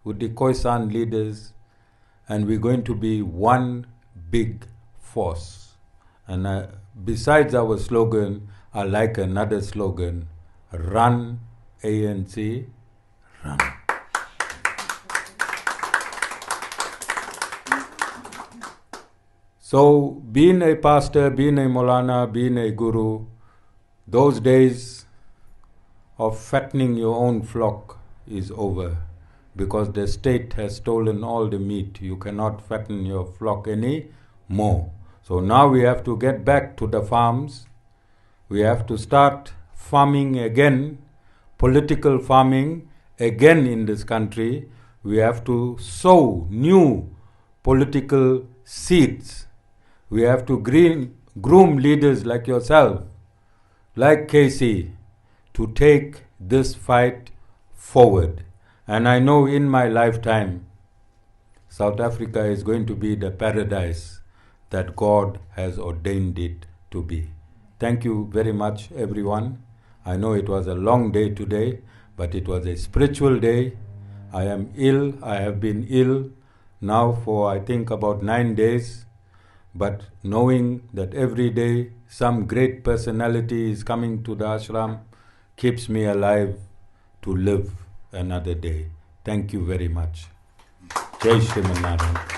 A: with the Khoisan leaders, and we're going to be one big force. And besides our slogan, I like another slogan: run, ANC, run. So being a pastor, being a Maulana, being a guru, those days of fattening your own flock is over, because the state has stolen all the meat. You cannot fatten your flock any more. So now we have to get back to the farms. We have to start farming again, political farming again in this country. We have to sow new political seeds. We have to groom leaders like yourself, like Casey, to take this fight forward. And I know in my lifetime, South Africa is going to be the paradise that God has ordained it to be. Thank you very much, everyone. I know it was a long day today, but it was a spiritual day. I am ill. I have been ill now for, I think, about 9 days. But knowing that every day some great personality is coming to the ashram keeps me alive to live another day. Thank you very much. Jai Shri Narayan.